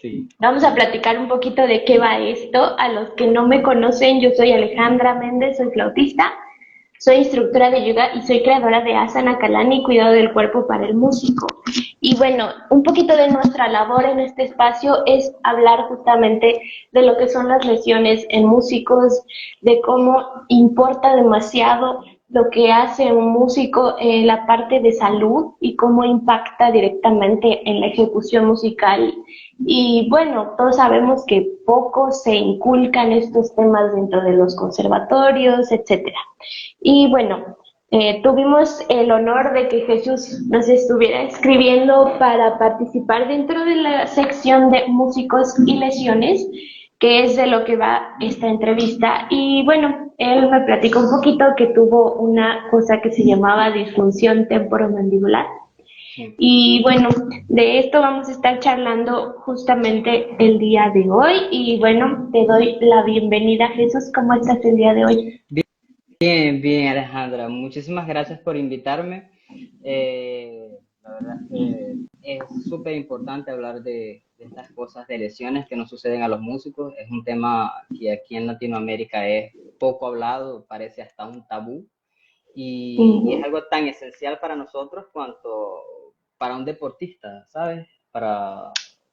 Sí. Vamos a platicar un poquito de qué va esto. A los que no me conocen, yo soy Alejandra Méndez, soy flautista, soy instructora de yoga y soy creadora de Asana Kalani, cuidado del cuerpo para el músico. Y bueno, un poquito de nuestra labor en este espacio es hablar justamente de lo que son las lesiones en músicos, de cómo importa demasiado lo que hace un músico en la parte de salud y cómo impacta directamente en la ejecución musical. Y bueno, todos sabemos que poco se inculcan estos temas dentro de los conservatorios, etcétera. Y bueno, tuvimos el honor de que Jesús nos estuviera escribiendo para participar dentro de la sección de músicos y lesiones, que es de lo que va esta entrevista. Y bueno, él me platicó un poquito que tuvo una cosa que se llamaba disfunción temporomandibular. Sí. Y bueno, de esto vamos a estar charlando justamente el día de hoy. Y bueno, te doy la bienvenida, Jesús. ¿Cómo estás el día de hoy? Bien, bien, Alejandra. Muchísimas gracias por invitarme. La verdad es que es súper importante hablar de estas cosas, de lesiones que nos suceden a los músicos. Es un tema que aquí en Latinoamérica es poco hablado, parece hasta un tabú. Y es Ujú. algo tan esencial para nosotros cuanto para un deportista, ¿sabes? Para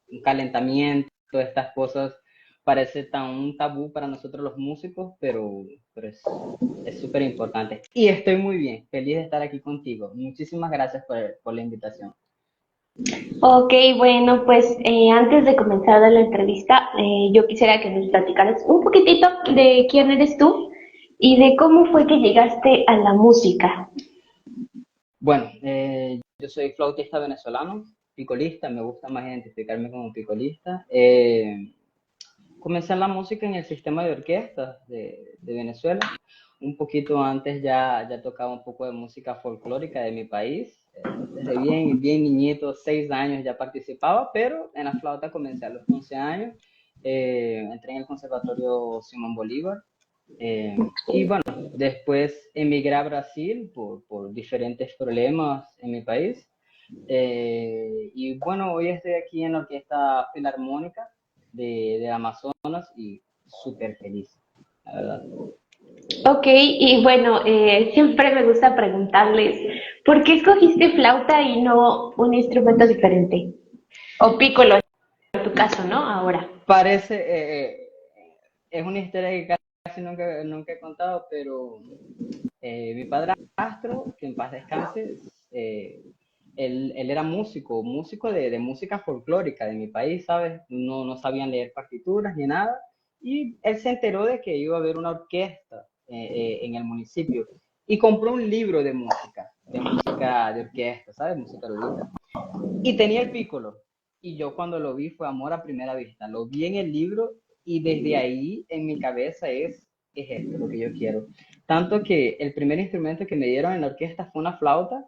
un calentamiento, estas cosas parece tan un tabú para nosotros los músicos, pero es súper importante. Y estoy muy bien, feliz de estar aquí contigo. Muchísimas gracias por la invitación. Ok, bueno, pues antes de comenzar la entrevista, yo quisiera que nos platicaras un poquitito de quién eres tú y de cómo fue que llegaste a la música. Bueno, yo soy flautista venezolano, picolista, me gusta más identificarme como picolista. Comencé en la música en el sistema de orquestas de Venezuela. Un poquito antes ya tocaba un poco de música folclórica de mi país. Desde bien niñito, 6 años ya participaba, pero en la flauta comencé a los 11 años. Entré en el Conservatorio Simón Bolívar. Y bueno, después emigré a Brasil por diferentes problemas en mi país. Y bueno, hoy estoy aquí en la Orquesta Filarmónica de Amazonas y súper feliz, la verdad. Ok, y bueno, siempre me gusta preguntarles, ¿por qué escogiste flauta y no un instrumento diferente? O pícolo en tu caso, ¿no? Ahora. Parece, es una historia que casi nunca he contado, pero mi padrastro, que en paz descanse, eh, él era músico de música folclórica de mi país, ¿sabes? No sabían leer partituras ni nada. Y él se enteró de que iba a haber una orquesta en el municipio y compró un libro de música de orquesta, ¿sabes? Música erudita. Y tenía el pícolo. Y yo cuando lo vi fue amor a primera vista. Lo vi en el libro y desde ahí en mi cabeza es esto lo que yo quiero. Tanto que el primer instrumento que me dieron en la orquesta fue una flauta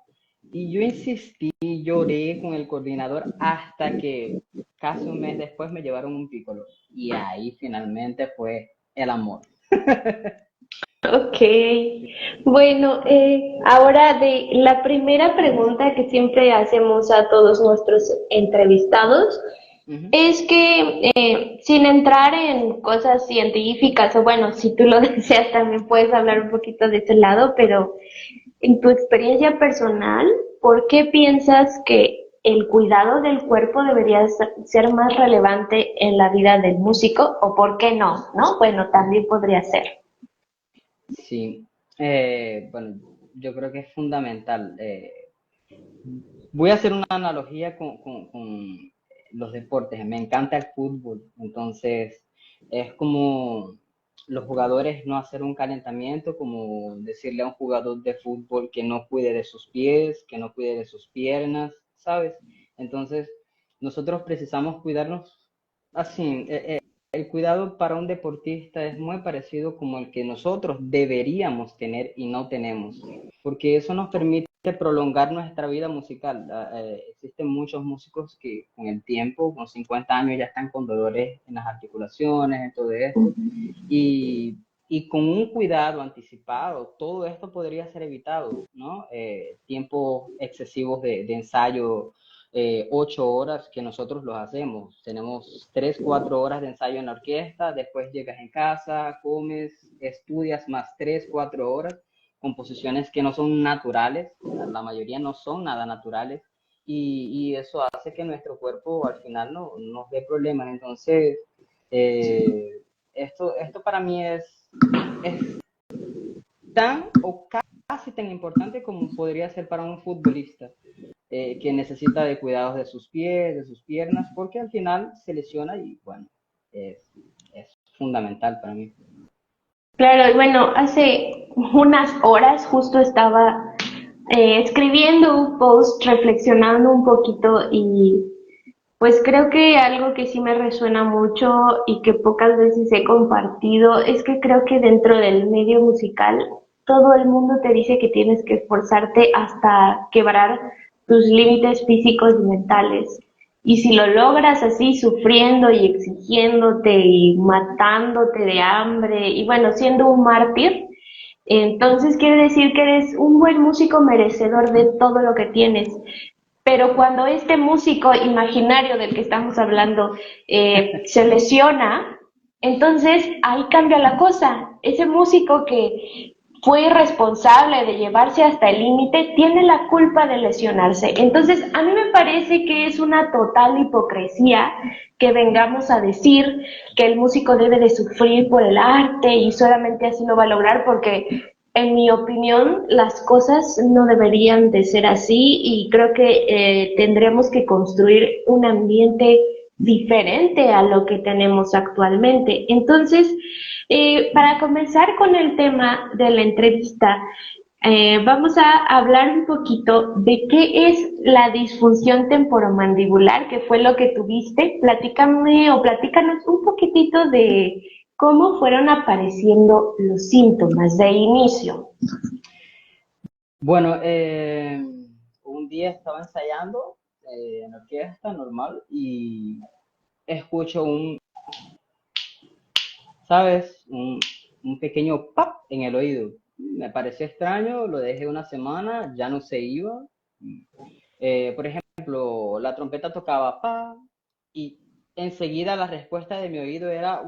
y yo insistí, lloré con el coordinador hasta que casi un mes después me llevaron un pícolo. Y ahí finalmente fue el amor. Ok, bueno, ahora de la primera pregunta que siempre hacemos a todos nuestros entrevistados Uh -huh. es que sin entrar en cosas científicas, o bueno, si tú lo deseas también puedes hablar un poquito de ese lado, pero en tu experiencia personal, ¿por qué piensas que el cuidado del cuerpo debería ser más relevante en la vida del músico o por qué no? ¿No? Bueno, también podría ser. Sí, bueno, yo creo que es fundamental. Voy a hacer una analogía con los deportes. Me encanta el fútbol, entonces es como los jugadores no hacer un calentamiento, como decirle a un jugador de fútbol que no cuide de sus pies, que no cuide de sus piernas, ¿sabes? Entonces, nosotros precisamos cuidarnos así. El cuidado para un deportista es muy parecido como el que nosotros deberíamos tener y no tenemos, porque eso nos permite prolongar nuestra vida musical. Existen muchos músicos que con el tiempo, con 50 años, ya están con dolores en las articulaciones, en todo esto, y con un cuidado anticipado, todo esto podría ser evitado, ¿no? Tiempos excesivos de ensayo 8 horas que nosotros los hacemos. Tenemos 3, 4 horas de ensayo en la orquesta, después llegas en casa, comes, estudias más 3, 4 horas, composiciones que no son naturales, la mayoría no son nada naturales, y eso hace que nuestro cuerpo al final no nos dé problemas. Entonces, eh, esto para mí es tan o casi tan importante como podría ser para un futbolista que necesita de cuidados de sus pies, de sus piernas, porque al final se lesiona y bueno, es fundamental para mí. Claro, y bueno, hace unas horas justo estaba escribiendo un post, reflexionando un poquito y pues creo que algo que sí me resuena mucho y que pocas veces he compartido es que creo que dentro del medio musical todo el mundo te dice que tienes que esforzarte hasta quebrar tus límites físicos y mentales. Y si lo logras así, sufriendo y exigiéndote y matándote de hambre y bueno, siendo un mártir, entonces quiere decir que eres un buen músico merecedor de todo lo que tienes. Pero cuando este músico imaginario del que estamos hablando se lesiona, entonces ahí cambia la cosa. Ese músico que fue irresponsable de llevarse hasta el límite tiene la culpa de lesionarse. Entonces a mí me parece que es una total hipocresía que vengamos a decir que el músico debe de sufrir por el arte y solamente así lo va a lograr porque en mi opinión, las cosas no deberían de ser así y creo que tendremos que construir un ambiente diferente a lo que tenemos actualmente. Entonces, para comenzar con el tema de la entrevista, vamos a hablar un poquito de qué es la disfunción temporomandibular, que fue lo que tuviste. Platícame o platícanos un poquitito de cómo fueron apareciendo los síntomas de inicio. Bueno, un día estaba ensayando en la orquesta normal y escucho ¿sabes? Un pequeño pap en el oído. Me pareció extraño, lo dejé una semana, ya no se iba. Por ejemplo, la trompeta tocaba pa y enseguida la respuesta de mi oído era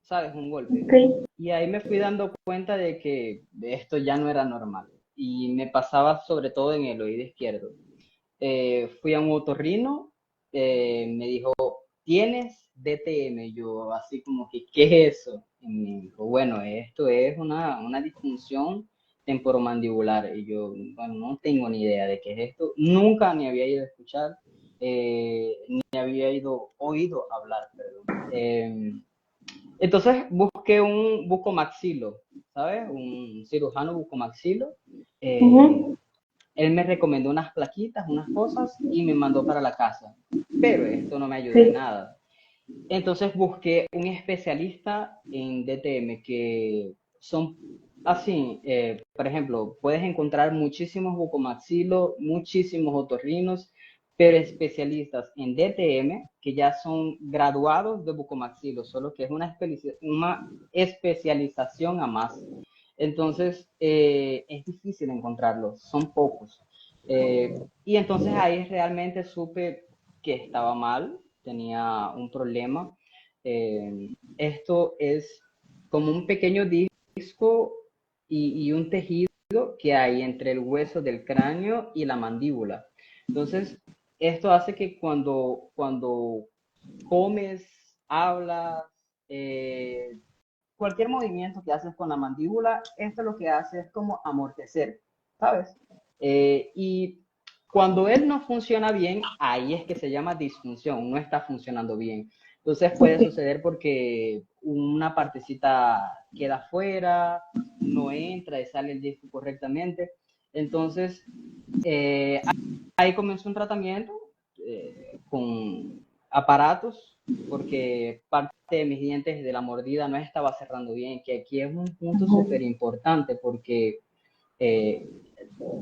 ¿sabes? Un golpe. Okay. Y ahí me fui dando cuenta de que esto ya no era normal. Y me pasaba sobre todo en el oído izquierdo. Fui a un otorrino, me dijo, ¿tienes DTM? Yo así como que, ¿qué es eso? Y me dijo, bueno, esto es una disfunción temporomandibular. Y yo, bueno, no tengo ni idea de qué es esto. Nunca ni había ido a escuchar, ni había oído hablar, perdón. Entonces busqué un bucomaxilo, ¿sabes? Un cirujano bucomaxilo. Eh, Ujú. Él me recomendó unas plaquitas, unas cosas y me mandó para la casa. Pero esto no me ayudó en Sí. nada. Entonces busqué un especialista en DTM que son así, por ejemplo, puedes encontrar muchísimos bucomaxilos, muchísimos otorrinos, pero especialistas en DTM que ya son graduados de bucomaxilo, solo que es una especialización a más. Entonces, es difícil encontrarlos, son pocos. Y entonces ahí realmente supe que estaba mal, tenía un problema. Esto es como un pequeño disco y un tejido que hay entre el hueso del cráneo y la mandíbula. Entonces, esto hace que cuando comes, hablas, cualquier movimiento que haces con la mandíbula, esto lo que hace es como amortecer, ¿sabes? Y cuando él no funciona bien, ahí es que se llama disfunción, no está funcionando bien. Entonces puede Okay. suceder porque una partecita queda fuera, no entra y sale el disco correctamente. Entonces, eh, ahí comenzó un tratamiento con aparatos porque parte de mis dientes de la mordida no estaba cerrando bien, que aquí es un punto súper Ujú. importante porque eh,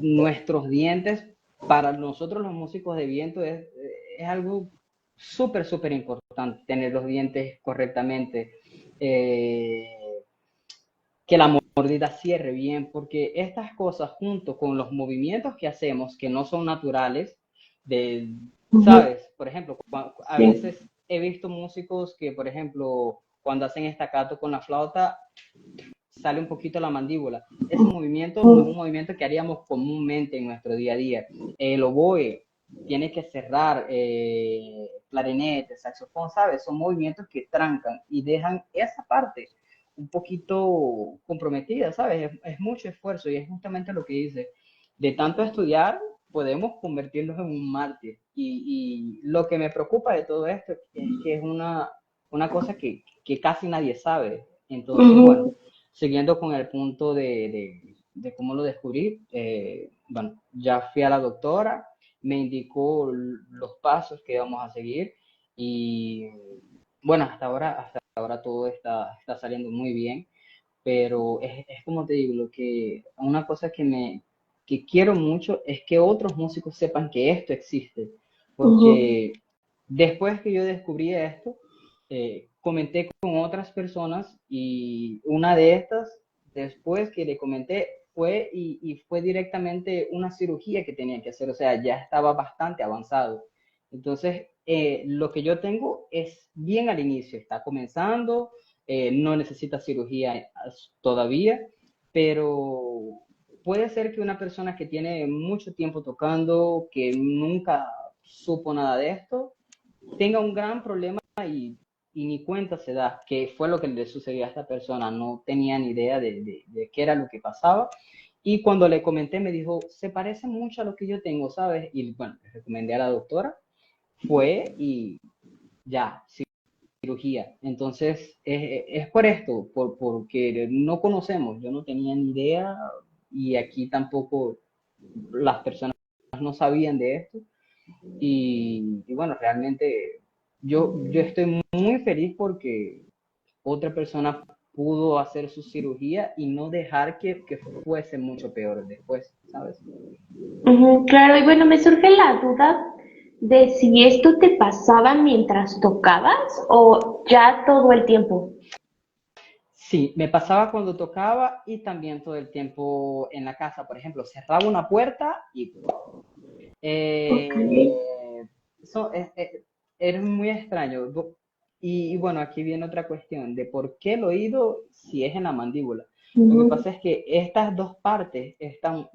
nuestros dientes, para nosotros los músicos de viento, es algo súper, súper importante tener los dientes correctamente, que la mordida cierre bien, porque estas cosas junto con los movimientos que hacemos, que no son naturales, de, Ujú. ¿sabes? Por ejemplo, a Sí. veces he visto músicos que, por ejemplo, cuando hacen estacato con la flauta, sale un poquito la mandíbula. Ese movimiento no es un Ujú. movimiento que haríamos comúnmente en nuestro día a día. El oboe tiene que cerrar, clarinete, saxofón, ¿sabes? Son movimientos que trancan y dejan esa parte un poquito comprometida, ¿sabes? Es mucho esfuerzo y es justamente lo que dice. De tanto estudiar, podemos convertirnos en un mártir. Y lo que me preocupa de todo esto es que es una cosa que casi nadie sabe. Entonces, bueno, Ujú. siguiendo con el punto de cómo lo descubrí, bueno, ya fui a la doctora, me indicó los pasos que íbamos a seguir y bueno, hasta ahora todo está saliendo muy bien, pero es como te digo, una cosa que quiero mucho es que otros músicos sepan que esto existe, Ujú. porque después que yo descubrí esto, comenté con otras personas y una de estas, después que le comenté, y fue directamente una cirugía que tenía que hacer, o sea, ya estaba bastante avanzado. Entonces, lo que yo tengo es bien al inicio, está comenzando, no necesita cirugía todavía, pero puede ser que una persona que tiene mucho tiempo tocando, que nunca supo nada de esto, tenga un gran problema y ni cuenta se da, que fue lo que le sucedió a esta persona, no tenía ni idea de qué era lo que pasaba. Y cuando le comenté me dijo, se parece mucho a lo que yo tengo, ¿sabes? Y bueno, le recomendé a la doctora, fue y ya, cirugía. Entonces, es por esto, porque no conocemos, yo no tenía ni idea y aquí tampoco las personas no sabían de esto. Y bueno, realmente yo estoy muy feliz porque otra persona pudo hacer su cirugía y no dejar que fuese mucho peor después, ¿sabes? Ujú, claro, y bueno, me surge la duda de si esto te pasaba mientras tocabas o ya todo el tiempo. Sí, me pasaba cuando tocaba y también todo el tiempo en la casa. Por ejemplo, cerraba una puerta y Ok. eso es muy extraño. Y bueno, aquí viene otra cuestión de por qué el oído si es en la mandíbula. Lo que Ujú. pasa es que estas dos partes están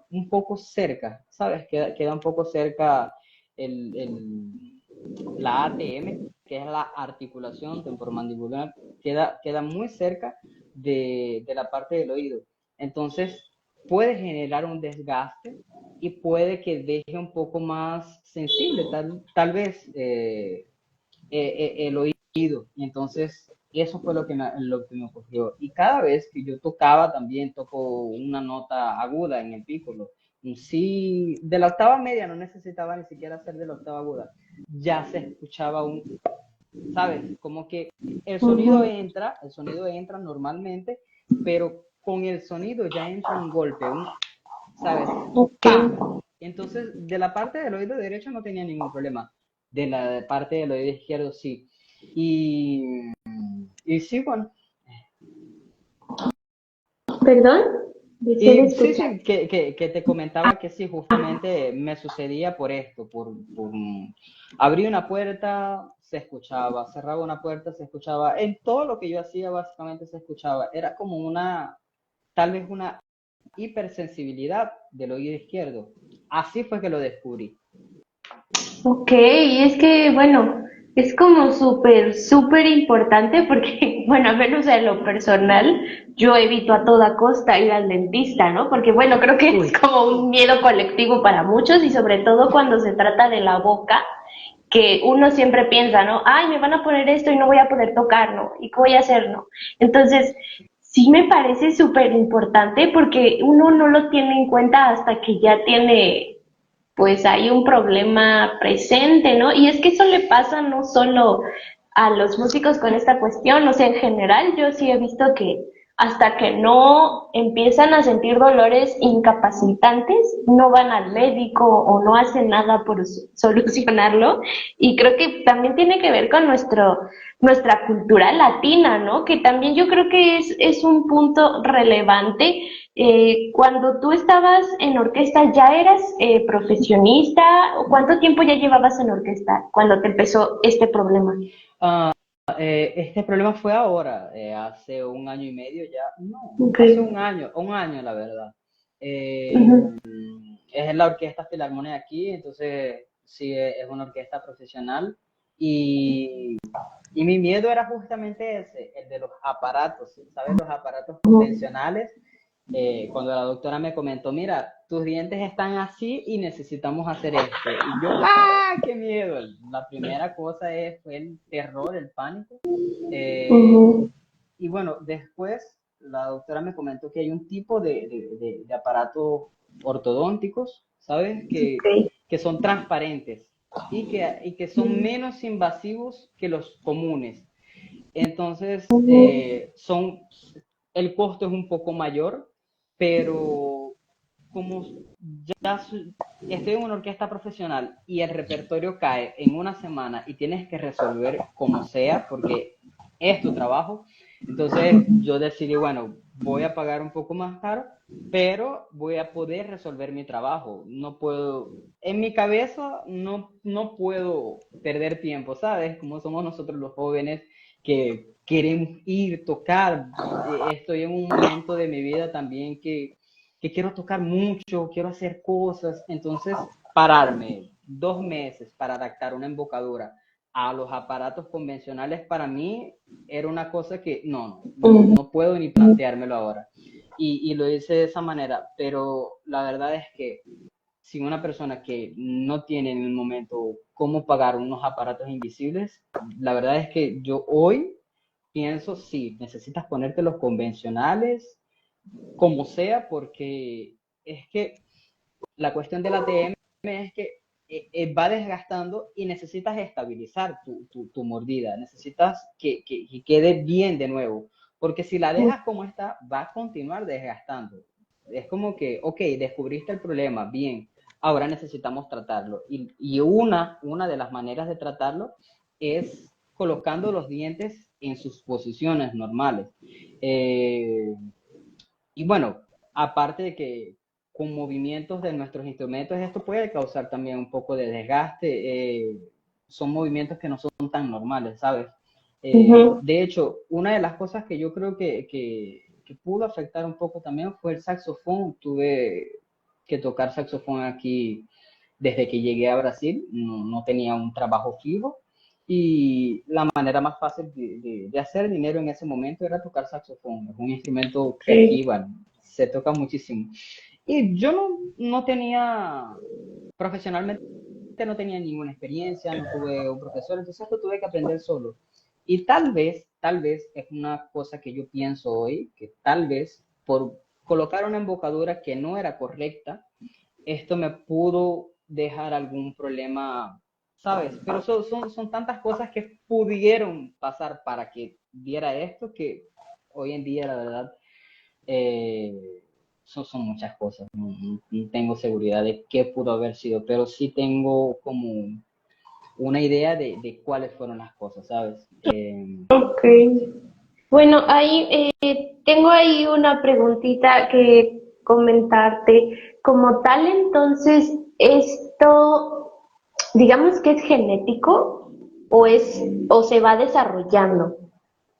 un poco cerca, ¿sabes? Queda un poco cerca la ATM, que es la articulación temporomandibular, queda muy cerca de la parte del oído. Entonces, puede generar un desgaste y puede que deje un poco más sensible, tal vez, el oído. Y entonces, eso fue lo que me ocurrió. Y cada vez que yo tocaba, también toco una nota aguda en el pícolo. Un sí, de la octava media no necesitaba ni siquiera ser de la octava aguda. Ya se escuchaba ¿sabes? Como que Ujú. el sonido entra normalmente, pero con el sonido ya entra un golpe, ¿sabes? Ok. ¡Pam! Entonces, de la parte del oído derecho no tenía ningún problema. De la parte del oído izquierdo sí. Y sí, bueno. ¿Perdón? Dejé de Y sí, escuchar. sí, que te comentaba que sí, justamente me sucedía por esto, abrir una puerta, se escuchaba, cerraba una puerta, se escuchaba, en todo lo que yo hacía básicamente se escuchaba, era como tal vez una hipersensibilidad del oído izquierdo. Así fue que lo descubrí. Ok, y es que, bueno, es como súper, súper importante porque, bueno, al menos en lo personal, yo evito a toda costa ir al dentista, ¿no? Porque, bueno, creo que es Uy, como un miedo colectivo para muchos y sobre todo cuando se trata de la boca, que uno siempre piensa, ¿no? Ay, me van a poner esto y no voy a poder tocar, ¿no? ¿Y qué voy a hacer, no? Entonces, sí me parece súper importante porque uno no lo tiene en cuenta hasta que ya tiene pues hay un problema presente, ¿no? Y es que eso le pasa no solo a los músicos con esta cuestión, o sea, en general yo sí he visto que hasta que no empiezan a sentir dolores incapacitantes, no van al médico o no hacen nada por solucionarlo. Y creo que también tiene que ver con nuestra cultura latina, ¿no? Que también yo creo que es un punto relevante. Cuando tú estabas en orquesta, ¿ya eras profesionista? ¿Cuánto tiempo ya llevabas en orquesta cuando te empezó este problema? Ah, este problema fue ahora, hace un año y medio ya, no, hace Okay. un año la verdad. Eh, Ujú. es la Orquesta Filarmónica aquí, entonces sí, es una orquesta profesional y, y mi miedo era justamente ese, el de los aparatos, ¿sabes? Los aparatos convencionales. Cuando la doctora me comentó, mira, tus dientes están así y necesitamos hacer esto. Y yo, ¡ah, qué miedo! La primera cosa fue el terror, el pánico. Eh, Ujú. y bueno, después la doctora me comentó que hay un tipo de aparatos ortodónticos, ¿sabes? Okay. Que son transparentes y que son menos invasivos que los comunes. Entonces, Ujú. el costo es un poco mayor, pero como ya estoy en una orquesta profesional y el repertorio cae en una semana y tienes que resolver como sea, porque es tu trabajo, entonces yo decidí, bueno, voy a pagar un poco más caro, pero voy a poder resolver mi trabajo. No puedo, en mi cabeza no puedo perder tiempo, ¿sabes? Como somos nosotros los jóvenes que queremos ir, tocar. Estoy en un momento de mi vida también que quiero tocar mucho, quiero hacer cosas, entonces pararme 2 meses para adaptar una embocadura a los aparatos convencionales para mí era una cosa que Ujú. no puedo ni planteármelo ahora. Y lo hice de esa manera, pero la verdad es que si una persona que no tiene en el momento cómo pagar unos aparatos invisibles, la verdad es que yo hoy pienso, sí, necesitas ponerte los convencionales, como sea, porque es que la cuestión del ATM es que va desgastando y necesitas estabilizar tu mordida, necesitas que quede bien de nuevo, porque si la dejas como está, va a continuar desgastando. Es como que, ok, descubriste el problema, bien, ahora necesitamos tratarlo. Y una de las maneras de tratarlo es colocando los dientes en sus posiciones normales. Eh, y bueno, aparte de que con movimientos de nuestros instrumentos esto puede causar también un poco de desgaste. Son movimientos que no son tan normales, ¿sabes? Ujú. De hecho, una de las cosas que yo creo que pudo afectar un poco también fue el saxofón. Tuve que tocar saxofón aquí desde que llegué a Brasil, no tenía un trabajo fijo y la manera más fácil de hacer dinero en ese momento era tocar saxofón. Es un instrumento que Okay. aquí, bueno, se toca muchísimo. Y yo no tenía, profesionalmente no tenía ninguna experiencia, no tuve un profesor, entonces lo tuve que aprender solo. Y tal vez es una cosa que yo pienso hoy, que tal vez por colocar una embocadura que no era correcta, esto me pudo dejar algún problema, ¿sabes? Pero son tantas cosas que pudieron pasar para que diera esto que hoy en día, la verdad, son muchas cosas. No tengo seguridad de qué pudo haber sido, pero sí tengo como una idea de cuáles fueron las cosas, ¿sabes? Okay. Bueno, ahí tengo ahí una preguntita que comentarte. Como tal, entonces, ¿esto, digamos que es genético o se va desarrollando?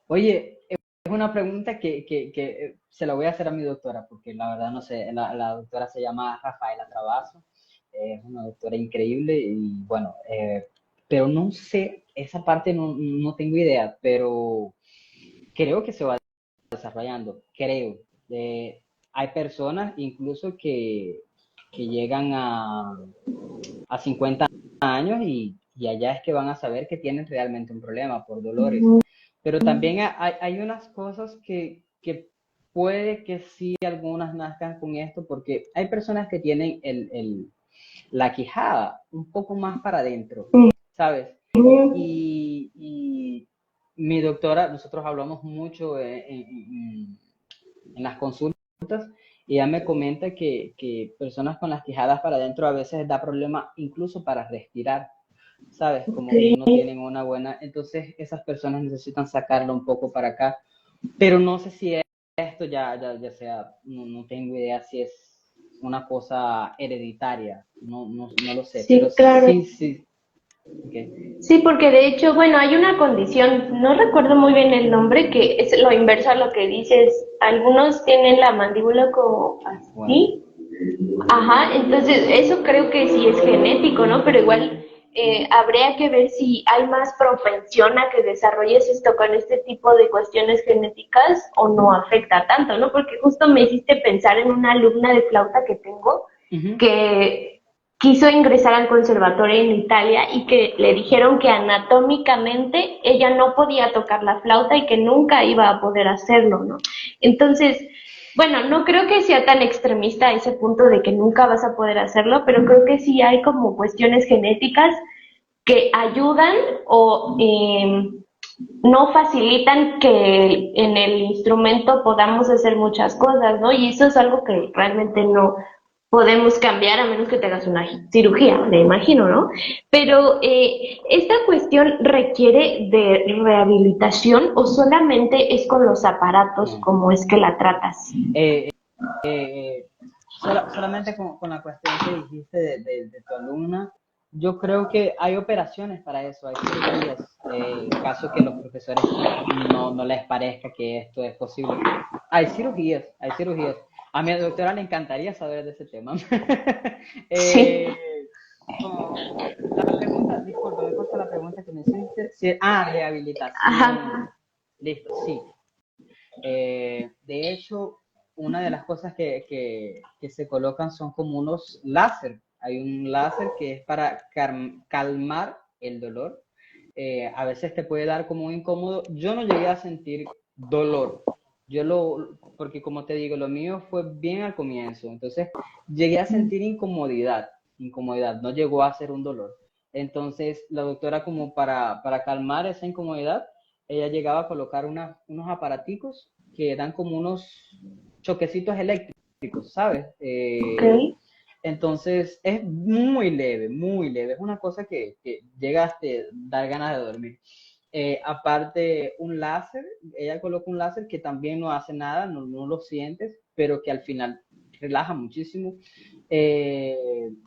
Oye, es una pregunta que se la voy a hacer a mi doctora, porque la verdad no sé, la doctora se llama Rafaela Travaso, es una doctora increíble y bueno, pero no sé, esa parte no tengo idea, pero creo que se va desarrollando, creo. Hay personas incluso que llegan a 50 años y allá es que van a saber que tienen realmente un problema por dolores. Ujú. Pero también hay unas cosas que puede que sí algunas nazcan con esto, porque hay personas que tienen la quijada un poco más para adentro, ¿sabes? Y mi doctora, nosotros hablamos mucho en las consultas y ella me comenta que personas con las quijadas para adentro a veces da problema incluso para respirar, ¿sabes? Como que Ok. no tienen una buena, entonces esas personas necesitan sacarlo un poco para acá, pero no sé si esto ya sea, no tengo idea si es una cosa hereditaria, no lo sé, pero Sí, claro. sí, okay. Sí, porque de hecho, bueno, hay una condición, no recuerdo muy bien el nombre, que es lo inverso a lo que dices. Algunos tienen la mandíbula como Bueno, así. Ajá, entonces eso creo que sí es genético, ¿no? Pero igual habría que ver si hay más propensión a que desarrolles esto con este tipo de cuestiones genéticas o no afecta tanto, ¿no? Porque justo me hiciste pensar en una alumna de flauta que tengo uh-huh. que quiso ingresar al conservatorio en Italia y que le dijeron que anatómicamente ella no podía tocar la flauta y que nunca iba a poder hacerlo, ¿no? Entonces, bueno, no creo que sea tan extremista a ese punto de que nunca vas a poder hacerlo, pero creo que sí hay como cuestiones genéticas que ayudan o no facilitan que en el instrumento podamos hacer muchas cosas, ¿no? Y eso es algo que realmente no podemos cambiar a menos que te hagas una cirugía, me imagino, ¿no? Pero ¿esta cuestión requiere de rehabilitación o solamente es con los aparatos No. como es que la tratas? Eh, eh, solamente con la cuestión que dijiste de tu alumna, yo creo que hay operaciones para eso, hay cirugías, en caso que los profesores no les parezca que esto es posible. Hay cirugías, hay cirugías. A mi doctora le encantaría saber de ese tema. Sí. eh, la pregunta, disculpa, me falta la pregunta que me hiciste. Sí, rehabilitación. Ajá. Listo, sí. De hecho, una de las cosas que se colocan son como unos láser. Hay un láser que es para calmar el dolor. A veces te puede dar como un incómodo. Yo no llegué a sentir dolor. Porque como te digo, lo mío fue bien al comienzo. Entonces, llegué a sentir incomodidad. No llegó a ser un dolor. Entonces, la doctora como para calmar esa incomodidad, ella llegaba a colocar unos aparaticos que dan como unos choquecitos eléctricos, ¿sabes? Ok. Entonces es muy leve, muy leve. Es una cosa que llega a dar ganas de dormir. Aparte, un láser, ella coloca un láser que también no hace nada, no lo sientes, pero que al final relaja muchísimo.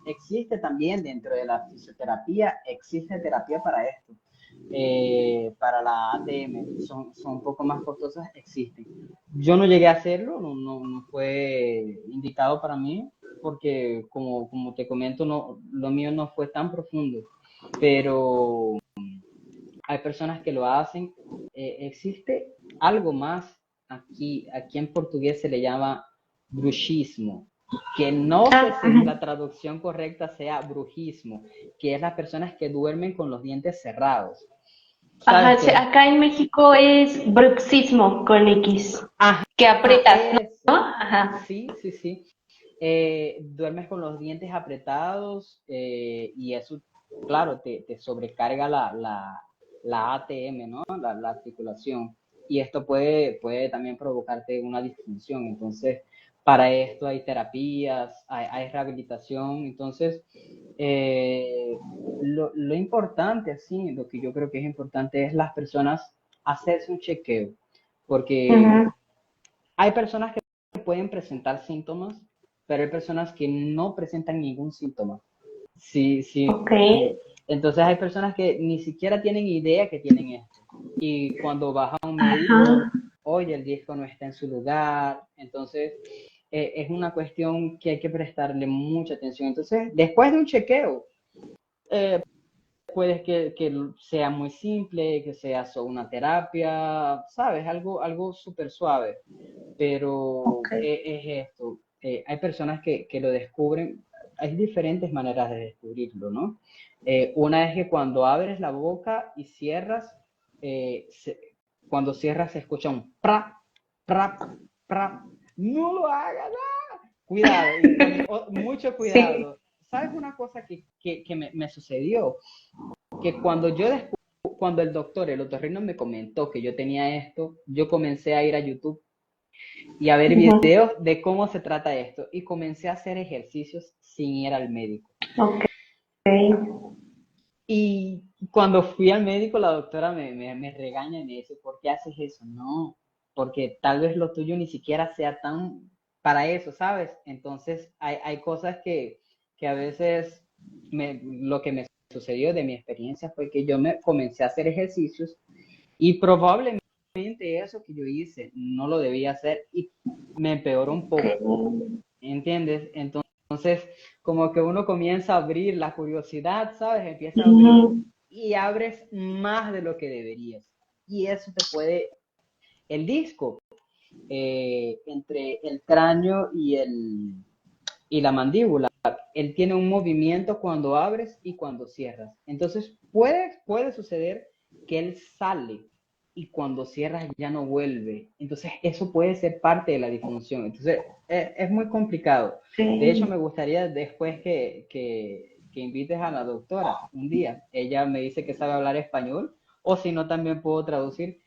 Existe también dentro de la fisioterapia, existe terapia para esto. Para la ATM, son un poco más costosas, existen. Yo no llegué a hacerlo, no fue indicado para mí, porque como te comento, lo mío no fue tan profundo, pero hay personas que lo hacen. Existe algo más aquí en portugués se le llama bruxismo, que no sé Ah, si ajá. la traducción correcta sea brujismo, que es las personas que duermen con los dientes cerrados. Ajá, ¿Sabes qué es? acá en México es bruxismo con X, Ajá, que aprietas, ¿no? eso. Ajá. Sí. Duermes con los dientes apretados y eso, claro, te sobrecarga la ATM, ¿no? La articulación. Y esto puede también provocarte una disfunción. Entonces, para esto hay terapias, hay rehabilitación. Entonces, lo importante, así, lo que yo creo que es importante es las personas hacerse un chequeo. Porque Ujú. hay personas que pueden presentar síntomas, pero hay personas que no presentan ningún síntoma. Sí. Ok. Entonces hay personas que ni siquiera tienen idea que tienen esto. Y cuando vas a un médico, Ajá. oye, el disco no está en su lugar. Entonces es una cuestión que hay que prestarle mucha atención. Entonces, después de un chequeo, eh, puede que sea muy simple, que sea solo una terapia, ¿sabes? Algo súper suave, pero Ok. es esto. Hay personas que lo descubren, hay diferentes maneras de descubrirlo, ¿no? Una es que cuando abres la boca y cierras, eh, se- cuando cierras se escucha un pra, pra, pra. No lo hagas, cuidado, mucho Sí. cuidado. ¿Sabes una cosa que me sucedió? Que cuando el otorrino me comentó que yo tenía esto, yo comencé a ir a YouTube y a ver Ujú. videos de cómo se trata esto. Y comencé a hacer ejercicios sin ir al médico. Ok. Y cuando fui al médico, la doctora me regaña y me dice, ¿por qué haces eso? No, porque tal vez lo tuyo ni siquiera sea tan para eso, ¿sabes? Entonces hay cosas que a veces lo que me sucedió de mi experiencia fue que yo me comencé a hacer ejercicios y probablemente eso que yo hice no lo debía hacer y me empeoró un Ok. poco, ¿entiendes? Entonces, como que uno comienza a abrir la curiosidad, ¿sabes? Empieza a abrir Ujú. y abres más de lo que deberías. Y eso te puede, el disco entre el cráneo y la mandíbula, él tiene un movimiento cuando abres y cuando cierras. Entonces puede suceder que él sale y cuando cierras ya no vuelve. Entonces eso puede ser parte de la disfunción. Entonces es muy complicado. De hecho, Ok. me gustaría después que invites a la doctora un día. Ella me dice que sabe hablar español o si no también puedo traducir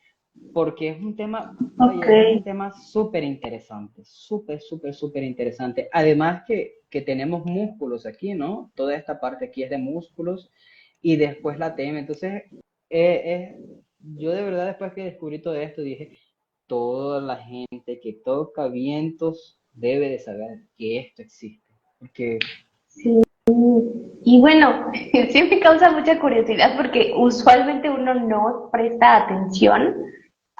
porque es un tema, Ok. oye, es un tema súper interesante, súper, súper, súper interesante. Además que tenemos músculos aquí, ¿no? Toda esta parte aquí es de músculos y después la TM. Entonces, yo de verdad después que descubrí todo esto dije, toda la gente que toca vientos debe de saber que esto existe. Porque, Sí. Y bueno, sí me causa mucha curiosidad porque usualmente uno no presta atención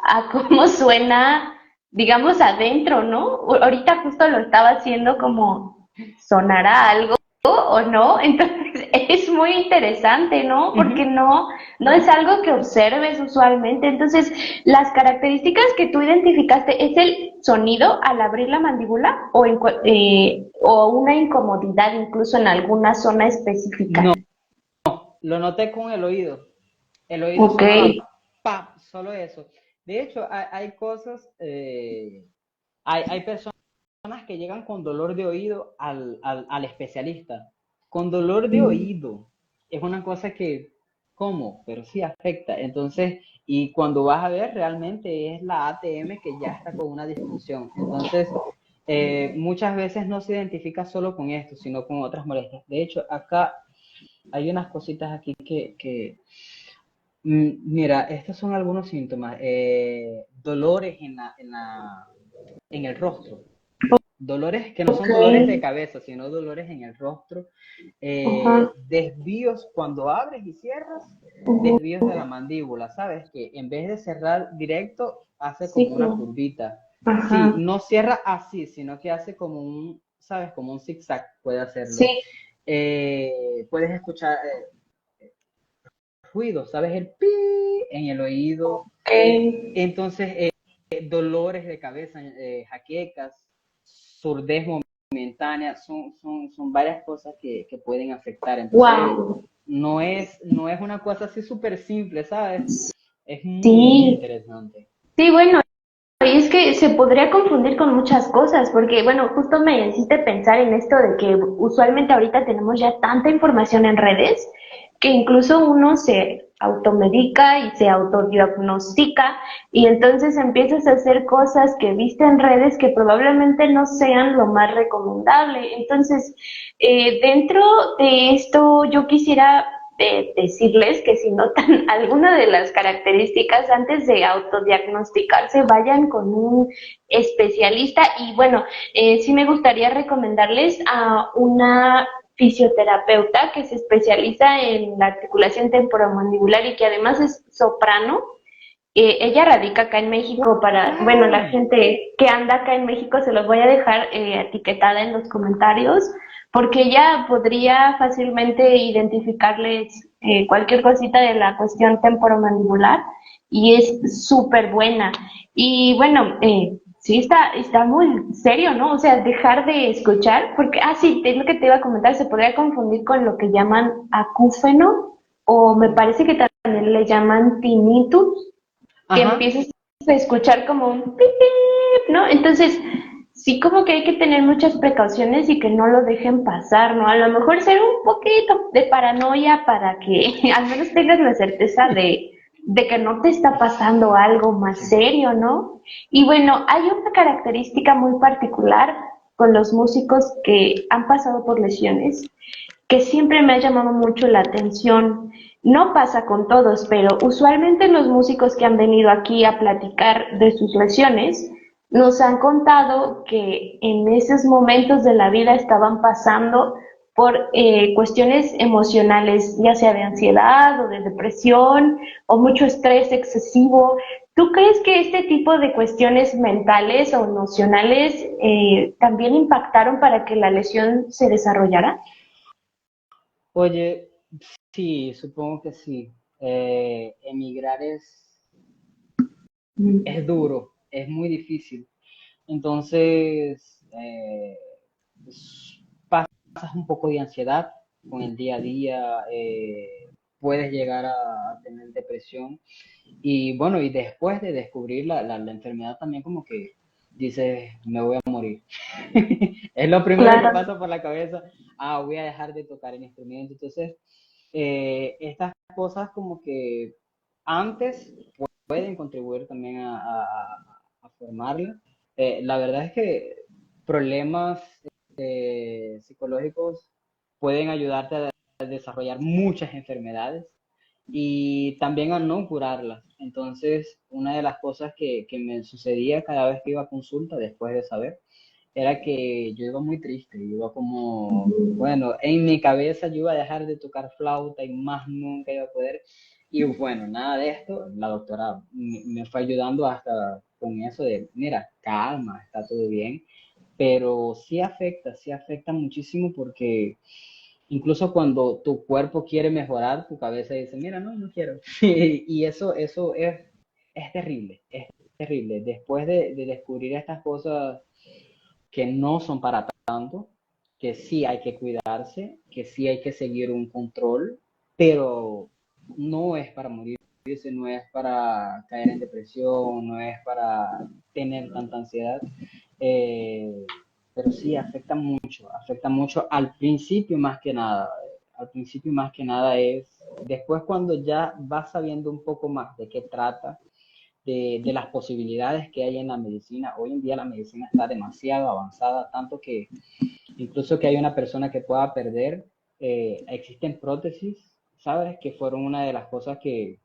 a cómo suena, digamos, adentro, ¿no? Ahorita justo lo estaba haciendo como sonará algo o no, entonces es muy interesante, ¿no? Porque ujú, no es algo que observes usualmente. Entonces, las características que tú identificaste es el sonido al abrir la mandíbula o una incomodidad incluso en alguna zona específica. no, lo noté con el oído. El oído Ok. sonaba ¡pam! Solo eso. De hecho, hay cosas, hay personas que llegan con dolor de oído al especialista. Con dolor de oído. Es una cosa que, ¿cómo? Pero sí afecta. Entonces, y cuando vas a ver, realmente es la ATM que ya está con una disfunción. Entonces, muchas veces no se identifica solo con esto, sino con otras molestias. De hecho, acá hay unas cositas aquí mira, estos son algunos síntomas. Dolores en el rostro. Dolores que no Ok. son dolores de cabeza, sino dolores en el rostro. Ajá. Desvíos cuando abres y cierras, Ujú. desvíos de la mandíbula, ¿sabes? Que en vez de cerrar directo, hace como Sí. una curvita. Sí, Ajá. no cierra así, sino que hace como un, ¿sabes? Como un zigzag puede Sí. hacerlo. Puedes escuchar ruido, ¿sabes? El pi en el oído. Ok. Entonces, dolores de cabeza, jaquecas, surdez momentánea, son varias cosas que pueden afectar. Entonces, Wow. no es una cosa así súper simple, ¿sabes? Es muy, muy Sí. interesante. Sí, bueno, y es que se podría confundir con muchas cosas, porque bueno, justo me hiciste pensar en esto de que usualmente ahorita tenemos ya tanta información en redes que incluso uno se automedica y se autodiagnostica y entonces empiezas a hacer cosas que viste en redes que probablemente no sean lo más recomendable. Entonces, dentro de esto yo quisiera decirles que si notan alguna de las características antes de autodiagnosticarse, vayan con un especialista y bueno, sí me gustaría recomendarles a una fisioterapeuta que se especializa en la articulación temporomandibular y que además es soprano. Ella radica acá en México para, bueno, la ¡Wow! gente que anda acá en México se los voy a dejar etiquetada en los comentarios porque ella podría fácilmente identificarles cualquier cosita de la cuestión temporomandibular y es súper buena. Y bueno, sí está muy serio, ¿no? O sea, dejar de escuchar, porque, sí, es lo que te iba a comentar, se podría confundir con lo que llaman acúfeno o me parece que también le llaman tinnitus que Ajá. empiezas a escuchar como un pip, pip, ¿no? Entonces, sí como que hay que tener muchas precauciones y que no lo dejen pasar, ¿no? A lo mejor ser un poquito de paranoia para que al menos tengas la certeza de que no te está pasando algo más Sí. serio, ¿no? Y bueno, hay una característica muy particular con los músicos que han pasado por lesiones que siempre me ha llamado mucho la atención. No pasa con todos, pero usualmente los músicos que han venido aquí a platicar de sus lesiones nos han contado que en esos momentos de la vida estaban pasando por cuestiones emocionales, ya sea de ansiedad o de depresión o mucho estrés excesivo. ¿Tú crees que este tipo de cuestiones mentales o emocionales también impactaron para que la lesión se desarrollara? Oye, sí, supongo que sí. Emigrar es duro, es muy difícil. Entonces, pasas un poco de ansiedad con el día a día, puedes llegar a tener depresión y bueno, y después de descubrir la enfermedad también como que dices, me voy a morir. Es lo primero que Claro. pasa por la cabeza, voy a dejar de tocar el instrumento. Entonces, estas cosas como que antes pueden contribuir también a formarla. La verdad es que problemas psicológicos pueden ayudarte a desarrollar muchas enfermedades y también a no curarlas. Entonces, una de las cosas que me sucedía cada vez que iba a consulta después de saber era que yo iba muy triste, yo iba como, bueno, en mi cabeza yo iba a dejar de tocar flauta y más nunca iba a poder. Y bueno, nada de esto, la doctora me fue ayudando hasta con eso de, mira, calma, está todo bien, pero sí afecta muchísimo porque incluso cuando tu cuerpo quiere mejorar, tu cabeza dice, mira, no, no quiero. Y eso es terrible, es terrible. Después de descubrir estas cosas que no son para tanto, que sí hay que cuidarse, que sí hay que seguir un control, pero no es para morirse, no es para caer en depresión, no es para tener tanta ansiedad. Eh, pero sí afecta mucho al principio más que nada. Al principio más que nada es, después cuando ya vas sabiendo un poco más de qué trata, de las posibilidades que hay en la medicina. Hoy en día la medicina está demasiado avanzada, tanto que incluso que hay una persona que pueda perder, existen prótesis, ¿sabes? Que fueron una de las cosas que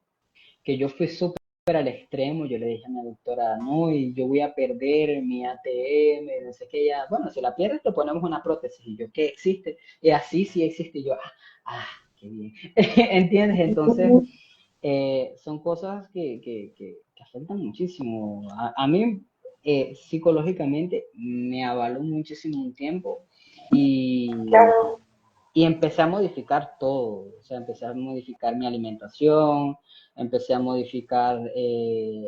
yo fui súper al extremo, yo le dije a mi doctora, no, y yo voy a perder mi ATM, no sé qué, ya, bueno, si la pierdes te ponemos una prótesis, y yo, ¿qué existe? Y así sí existe, y yo, qué bien, ¿entiendes? Entonces, son cosas que afectan muchísimo. A mí, psicológicamente, me avaló muchísimo un tiempo y, Claro. y empecé a modificar todo. O sea, empecé a modificar mi alimentación, empecé a modificar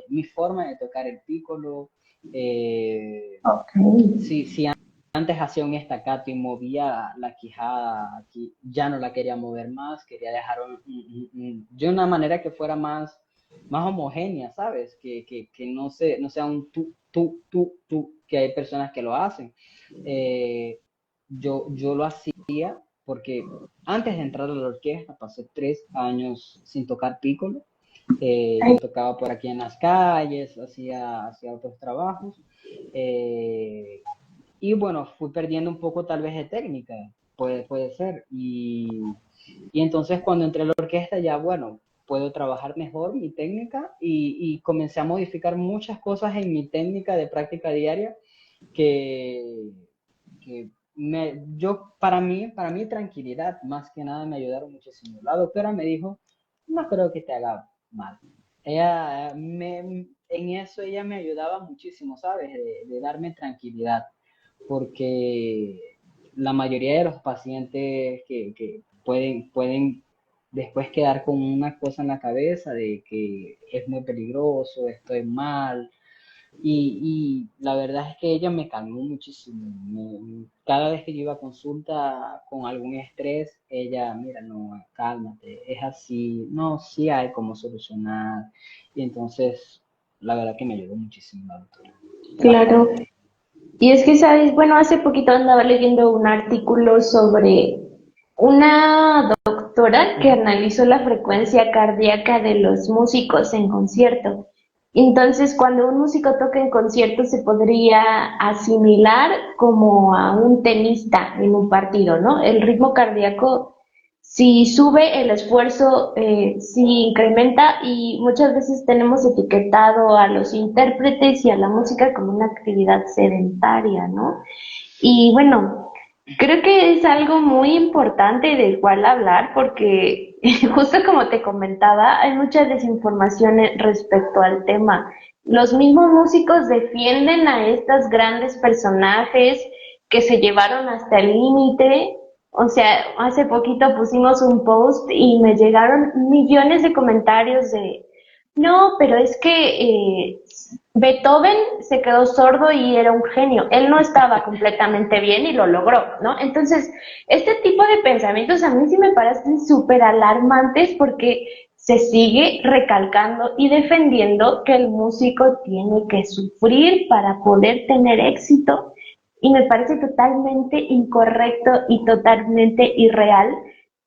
mi forma de tocar el pícolo. Eh, Ok. si antes hacía un estacato y movía la quijada aquí, ya no la quería mover más, quería dejar de una manera que fuera más homogénea, ¿sabes? Que no sea un tú, que hay personas que lo hacen. Eh, yo lo hacía porque antes de entrar a la orquesta pasé 3 años sin tocar pícolo. Ay, Yo tocaba por aquí en las calles, hacía otros trabajos. Eh, y bueno, fui perdiendo un poco tal vez de técnica, puede ser. Y entonces cuando entré a la orquesta ya, bueno, puedo trabajar mejor mi técnica y comencé a modificar muchas cosas en mi técnica de práctica diaria que, para mí tranquilidad, más que nada me ayudaron muchísimo. La doctora me dijo, no creo que te haga mal. En eso ella me ayudaba muchísimo, ¿sabes? De darme tranquilidad porque la mayoría de los pacientes que pueden después quedar con una cosa en la cabeza de que es muy peligroso, estoy mal. Y la verdad es que ella me calmó muchísimo. Cada vez que yo iba a consulta con algún estrés, ella, mira, no, cálmate, es así, no, sí hay cómo solucionar. Y entonces, la verdad que me ayudó muchísimo la doctora. claro. Y es que, ¿sabes? Bueno, hace poquito andaba leyendo un artículo sobre una doctora que analizó la frecuencia cardíaca de los músicos en concierto. Entonces, cuando un músico toca en concierto, se podría asimilar como a un tenista en un partido, ¿no? El ritmo cardíaco, si sube, el esfuerzo sí incrementa y muchas veces tenemos etiquetado a los intérpretes y a la música como una actividad sedentaria, ¿no? Y bueno, creo que es algo muy importante del cual hablar porque justo como te comentaba, hay mucha desinformación respecto al tema. Los mismos músicos defienden a estos grandes personajes que se llevaron hasta el límite. O sea, hace poquito pusimos un post y me llegaron millones de comentarios de, no, pero es que Beethoven se quedó sordo y era un genio. Él no estaba completamente bien y lo logró, ¿no? Entonces, este tipo de pensamientos a mí sí me parecen súper alarmantes porque se sigue recalcando y defendiendo que el músico tiene que sufrir para poder tener éxito. Y me parece totalmente incorrecto y totalmente irreal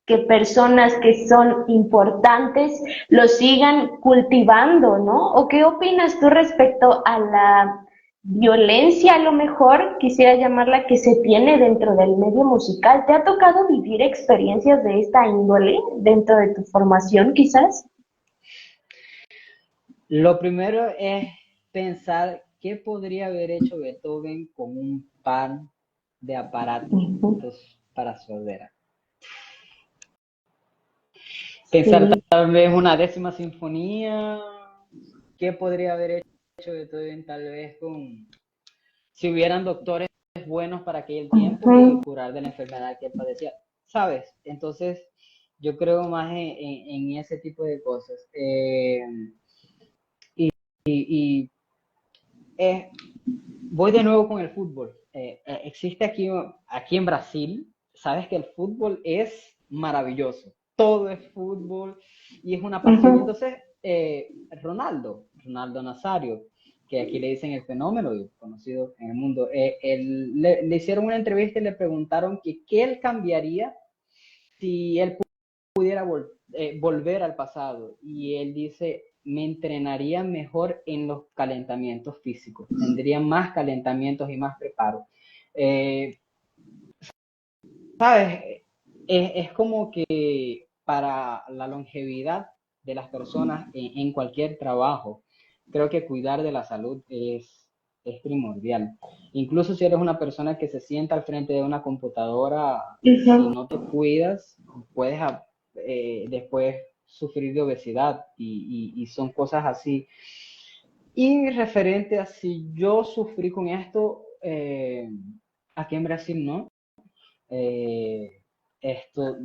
que personas que son importantes lo sigan cultivando, ¿no? ¿O qué opinas tú respecto a la violencia, a lo mejor quisiera llamarla, que se tiene dentro del medio musical? ¿Te ha tocado vivir experiencias de esta índole dentro de tu formación, quizás? Lo primero es pensar qué podría haber hecho Beethoven con un par de aparatos Ujú. para sordera. Pensar Sí. tal vez una décima sinfonía, qué podría haber hecho Beethoven tal vez con, si hubieran doctores buenos para aquel tiempo y Ujú. curar de la enfermedad que él padecía, ¿sabes? Entonces, yo creo más en ese tipo de cosas. Y eh, voy de nuevo con el fútbol. Existe aquí en Brasil, sabes que el fútbol es maravilloso. Todo es fútbol y es una pasión. Y Ujú. entonces, Ronaldo Nazario, que aquí le dicen el fenómeno y conocido en el mundo, le hicieron una entrevista y le preguntaron que qué él cambiaría si él pudiera volver al pasado. Y él dice, me entrenaría mejor en los calentamientos físicos, tendría más calentamientos y más preparo. Eh, ¿Sabes? Es como que para la longevidad de las personas en cualquier trabajo, creo que cuidar de la salud es primordial. Incluso si eres una persona que se sienta al frente de una computadora, si Ujú. no te cuidas, puedes después sufrir de obesidad y son cosas así. Y referente a si yo sufrí con esto, aquí en Brasil no. Eh,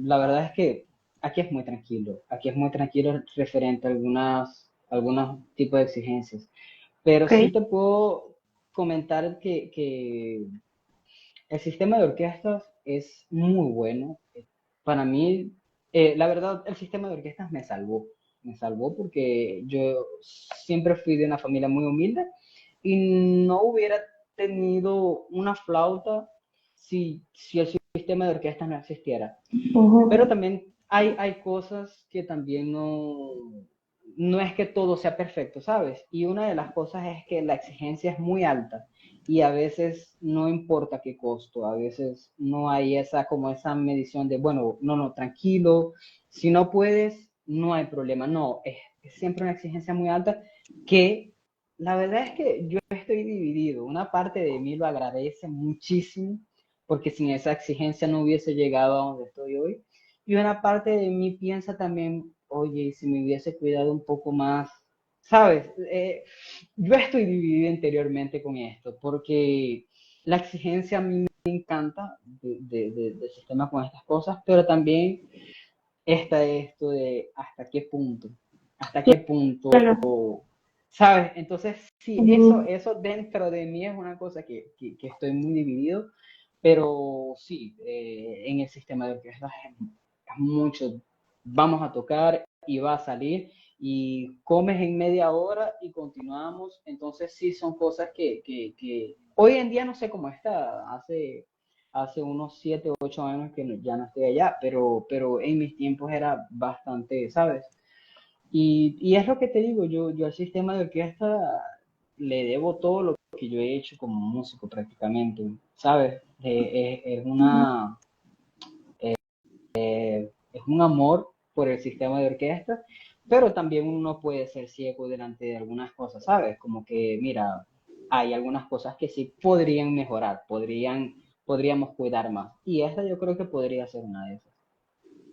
la verdad es que aquí es muy tranquilo referente a algunos tipos de exigencias, pero Ok. sí te puedo comentar que el sistema de orquestas es muy bueno. Para mí, la verdad, el sistema de orquestas me salvó porque yo siempre fui de una familia muy humilde y no hubiera tenido una flauta si el sistema de orquestas no existiera. Pero Ujú. también hay cosas que también no es que todo sea perfecto, ¿sabes? Y una de las cosas es que la exigencia es muy alta y a veces no importa qué costo, a veces no hay como esa medición de, bueno, no, tranquilo, si no puedes, no hay problema, no, es siempre una exigencia muy alta que la verdad es que yo estoy dividido, una parte de mí lo agradece muchísimo porque sin esa exigencia no hubiese llegado a donde estoy hoy. Y una parte de mí piensa también, oye, si me hubiese cuidado un poco más, ¿sabes? Yo estoy dividido interiormente con esto, porque la exigencia a mí me encanta del sistema con estas cosas, pero también está esto de hasta qué punto, Claro. ¿sabes? Entonces, sí, Ujú. eso dentro de mí es una cosa que estoy muy dividido, pero sí, en el sistema de orquestas es mucho, vamos a tocar y va a salir y comes en media hora y continuamos, entonces sí son cosas que hoy en día no sé cómo está, hace unos 7 o 8 años que ya no estoy allá, pero en mis tiempos era bastante, ¿sabes? Y es lo que te digo, yo al sistema de orquesta le debo todo lo que yo he hecho como músico prácticamente, ¿sabes? Es un amor por el sistema de orquesta, pero también uno puede ser ciego delante de algunas cosas, ¿sabes? Como que, mira, hay algunas cosas que sí podrían mejorar, podríamos cuidar más. Y esta yo creo que podría ser una de esas.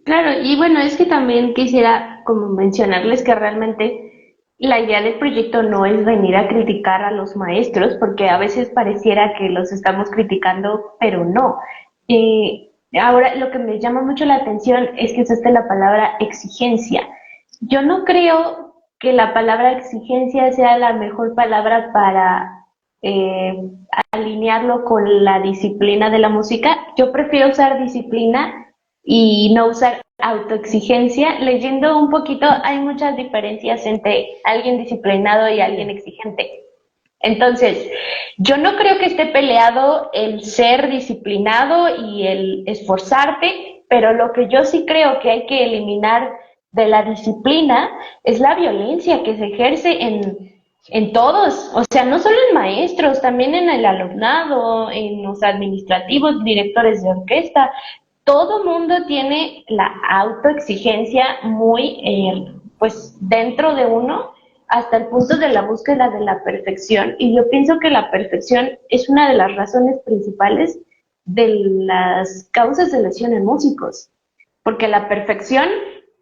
Claro, y bueno, es que también quisiera como mencionarles que realmente la idea del proyecto no es venir a criticar a los maestros, porque a veces pareciera que los estamos criticando, pero no. Ahora, lo que me llama mucho la atención es que usaste la palabra exigencia. Yo no creo que la palabra exigencia sea la mejor palabra para eh, alinearlo con la disciplina de la música. Yo prefiero usar disciplina y no usar autoexigencia. Leyendo un poquito, hay muchas diferencias entre alguien disciplinado y alguien Sí, exigente. Entonces, yo no creo que esté peleado el ser disciplinado y el esforzarte, pero lo que yo sí creo que hay que eliminar de la disciplina es la violencia que se ejerce sí. en todos, o sea, no solo en maestros, también en el alumnado, en los administrativos, directores de orquesta. Todo mundo tiene la autoexigencia muy, pues, dentro de uno, hasta el punto de la búsqueda de la perfección. Y yo pienso que la perfección es una de las razones principales de las causas de lesión en músicos, porque la perfección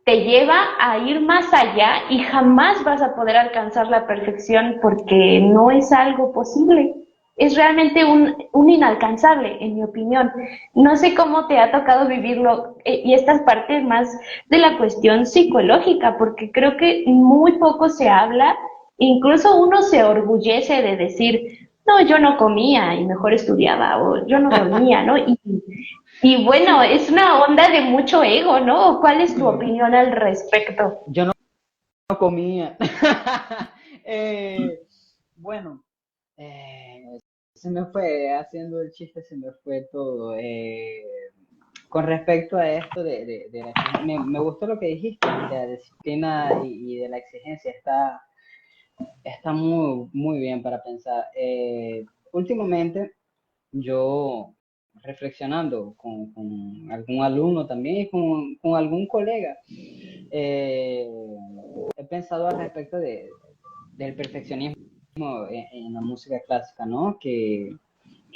te lleva a ir más allá y jamás vas a poder alcanzar la perfección porque no es algo posible. Es realmente un inalcanzable, en mi opinión. No sé cómo te ha tocado vivirlo y estas partes más de la cuestión psicológica, porque creo que muy poco se habla, incluso uno se orgullece de decir, no, yo no comía y mejor estudiaba, o yo no dormía, ¿no? Y bueno, Sí, es una onda de mucho ego, ¿no? ¿Cuál es tu opinión al respecto? yo no comía. Eh, bueno, eh, se me fue, haciendo el chiste, se me fue todo. Con respecto a esto de la exigencia, me gustó lo que dijiste, de la disciplina y de la exigencia, está muy, muy bien para pensar. Últimamente, yo reflexionando con algún alumno también y con algún colega, eh, he pensado al respecto del perfeccionismo en la música clásica, ¿no? Que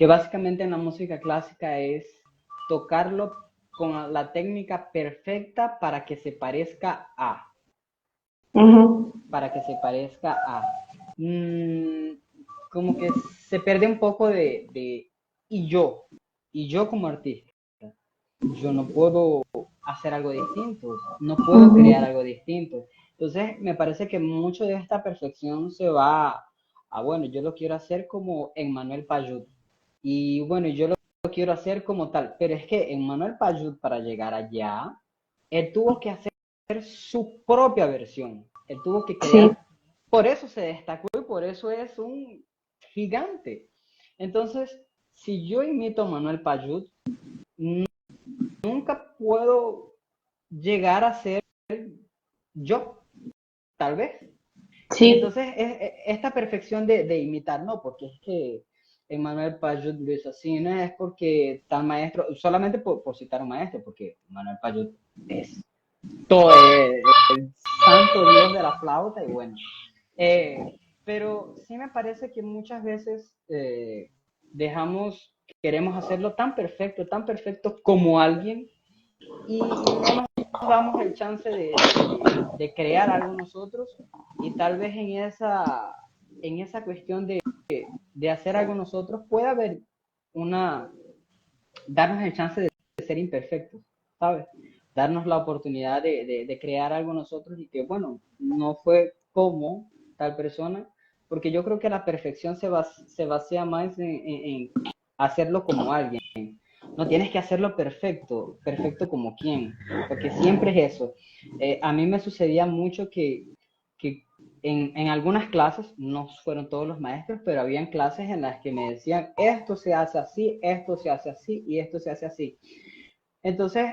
básicamente en la música clásica es tocarlo con la técnica perfecta Ujú. para que se parezca a. Mm, como que se pierde un poco y yo como artista, yo no puedo hacer algo distinto, no puedo crear Ujú. algo distinto. Entonces, me parece que mucho de esta perfección se va a, bueno, yo lo quiero hacer como Emmanuel Payut. Y bueno, yo lo quiero hacer como tal. Pero es que Emmanuel Payut, para llegar allá, él tuvo que hacer su propia versión. Él tuvo que Sí, crear. Por eso se destacó y por eso es un gigante. Entonces, si yo imito a Manuel Payut, nunca puedo llegar a ser yo, tal vez. Y sí, entonces esta perfección de imitar, no, porque es que Emmanuel Payut lo hizo así, no es porque tal maestro, solamente por citar un maestro, porque Manuel Payut es todo el santo Dios de la flauta y bueno. Eh, pero sí me parece que muchas veces queremos hacerlo tan perfecto como alguien y no nos damos el chance de crear algo nosotros y tal vez en esa cuestión de hacer algo nosotros puede haber una, darnos el chance de ser imperfectos, ¿sabes? Darnos la oportunidad de crear algo nosotros y que, bueno, no fue como tal persona, porque yo creo que la perfección se basea más en hacerlo como alguien. No tienes que hacerlo perfecto, perfecto como quién, porque siempre es eso. A mí me sucedía mucho que en algunas clases, no fueron todos los maestros, pero habían clases en las que me decían, esto se hace así, esto se hace así y esto se hace así. Entonces,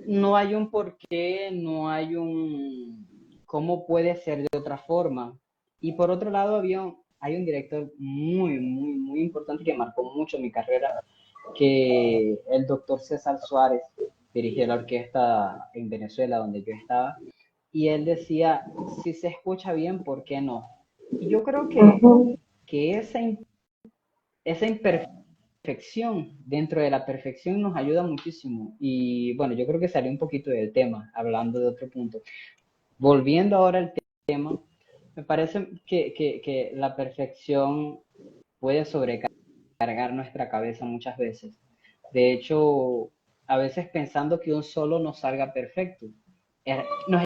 no hay un porqué, no hay un cómo puede ser de otra forma. Y por otro lado, hay un director muy importante que marcó mucho mi carrera, que el doctor César Suárez dirigía la orquesta en Venezuela, donde yo estaba, y él decía, si se escucha bien, ¿por qué no? Y yo creo Ujú. que esa imperfección dentro de la perfección nos ayuda muchísimo. Y bueno, yo creo que salí un poquito del tema, hablando de otro punto. Volviendo ahora al tema, me parece que la perfección puede sobrecargar nuestra cabeza muchas veces. De hecho, a veces pensando que un solo nos salga perfecto, nos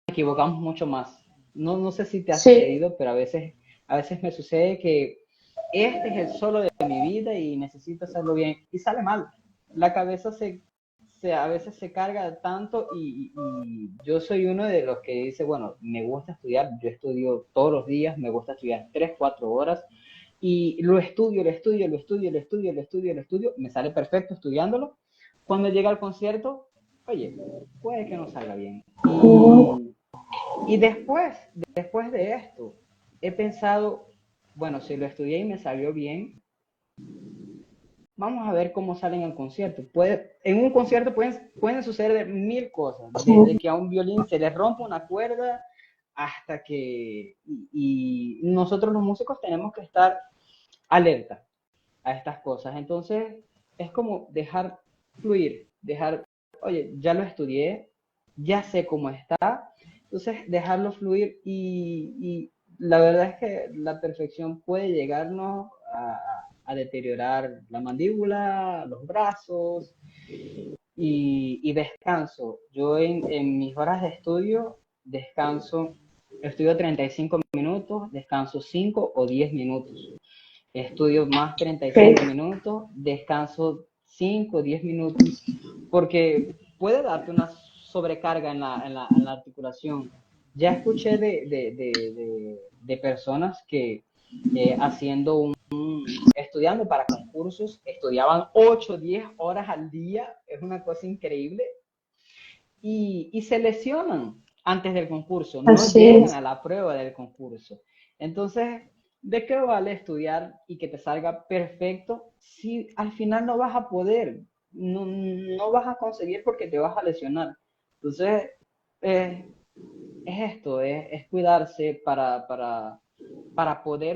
equivocamos mucho más. No sé si te ha Sí, sucedido, pero a veces me sucede que este es el solo de mi vida y necesito hacerlo bien y sale mal. La cabeza a veces se carga tanto y yo soy uno de los que dice, bueno, me gusta estudiar, yo estudio todos los días, me gusta estudiar 3 4 horas y lo estudio, me sale perfecto estudiándolo. Cuando llega al concierto, oye, puede que no salga bien. ujú, Y después de esto, he pensado, bueno, si lo estudié y me salió bien, vamos a ver cómo sale en el concierto. En un concierto pueden suceder mil cosas, desde que a un violín se le rompa una cuerda hasta que... Y nosotros los músicos tenemos que estar alerta a estas cosas. Entonces, es como dejar fluir, oye, ya lo estudié, ya sé cómo está, entonces dejarlo fluir y la verdad es que la perfección puede llegarnos a deteriorar la mandíbula, los brazos y descanso. Yo en mis horas de estudio estudio 35 minutos, descanso 5 o 10 minutos. Estudio más ok. 35 minutos, descanso 5 o 10 minutos, porque puede darte una sobrecarga en la articulación. Ya escuché de personas que haciendo estudiando para concursos, estudiaban 8 o 10 horas al día, es una cosa increíble, y se lesionan antes del concurso, no Así llegan es. a la prueba del concurso. Entonces, ¿de qué vale estudiar y que te salga perfecto si al final no vas a poder? No vas a conseguir porque te vas a lesionar. Entonces, eh, es esto, es cuidarse para poder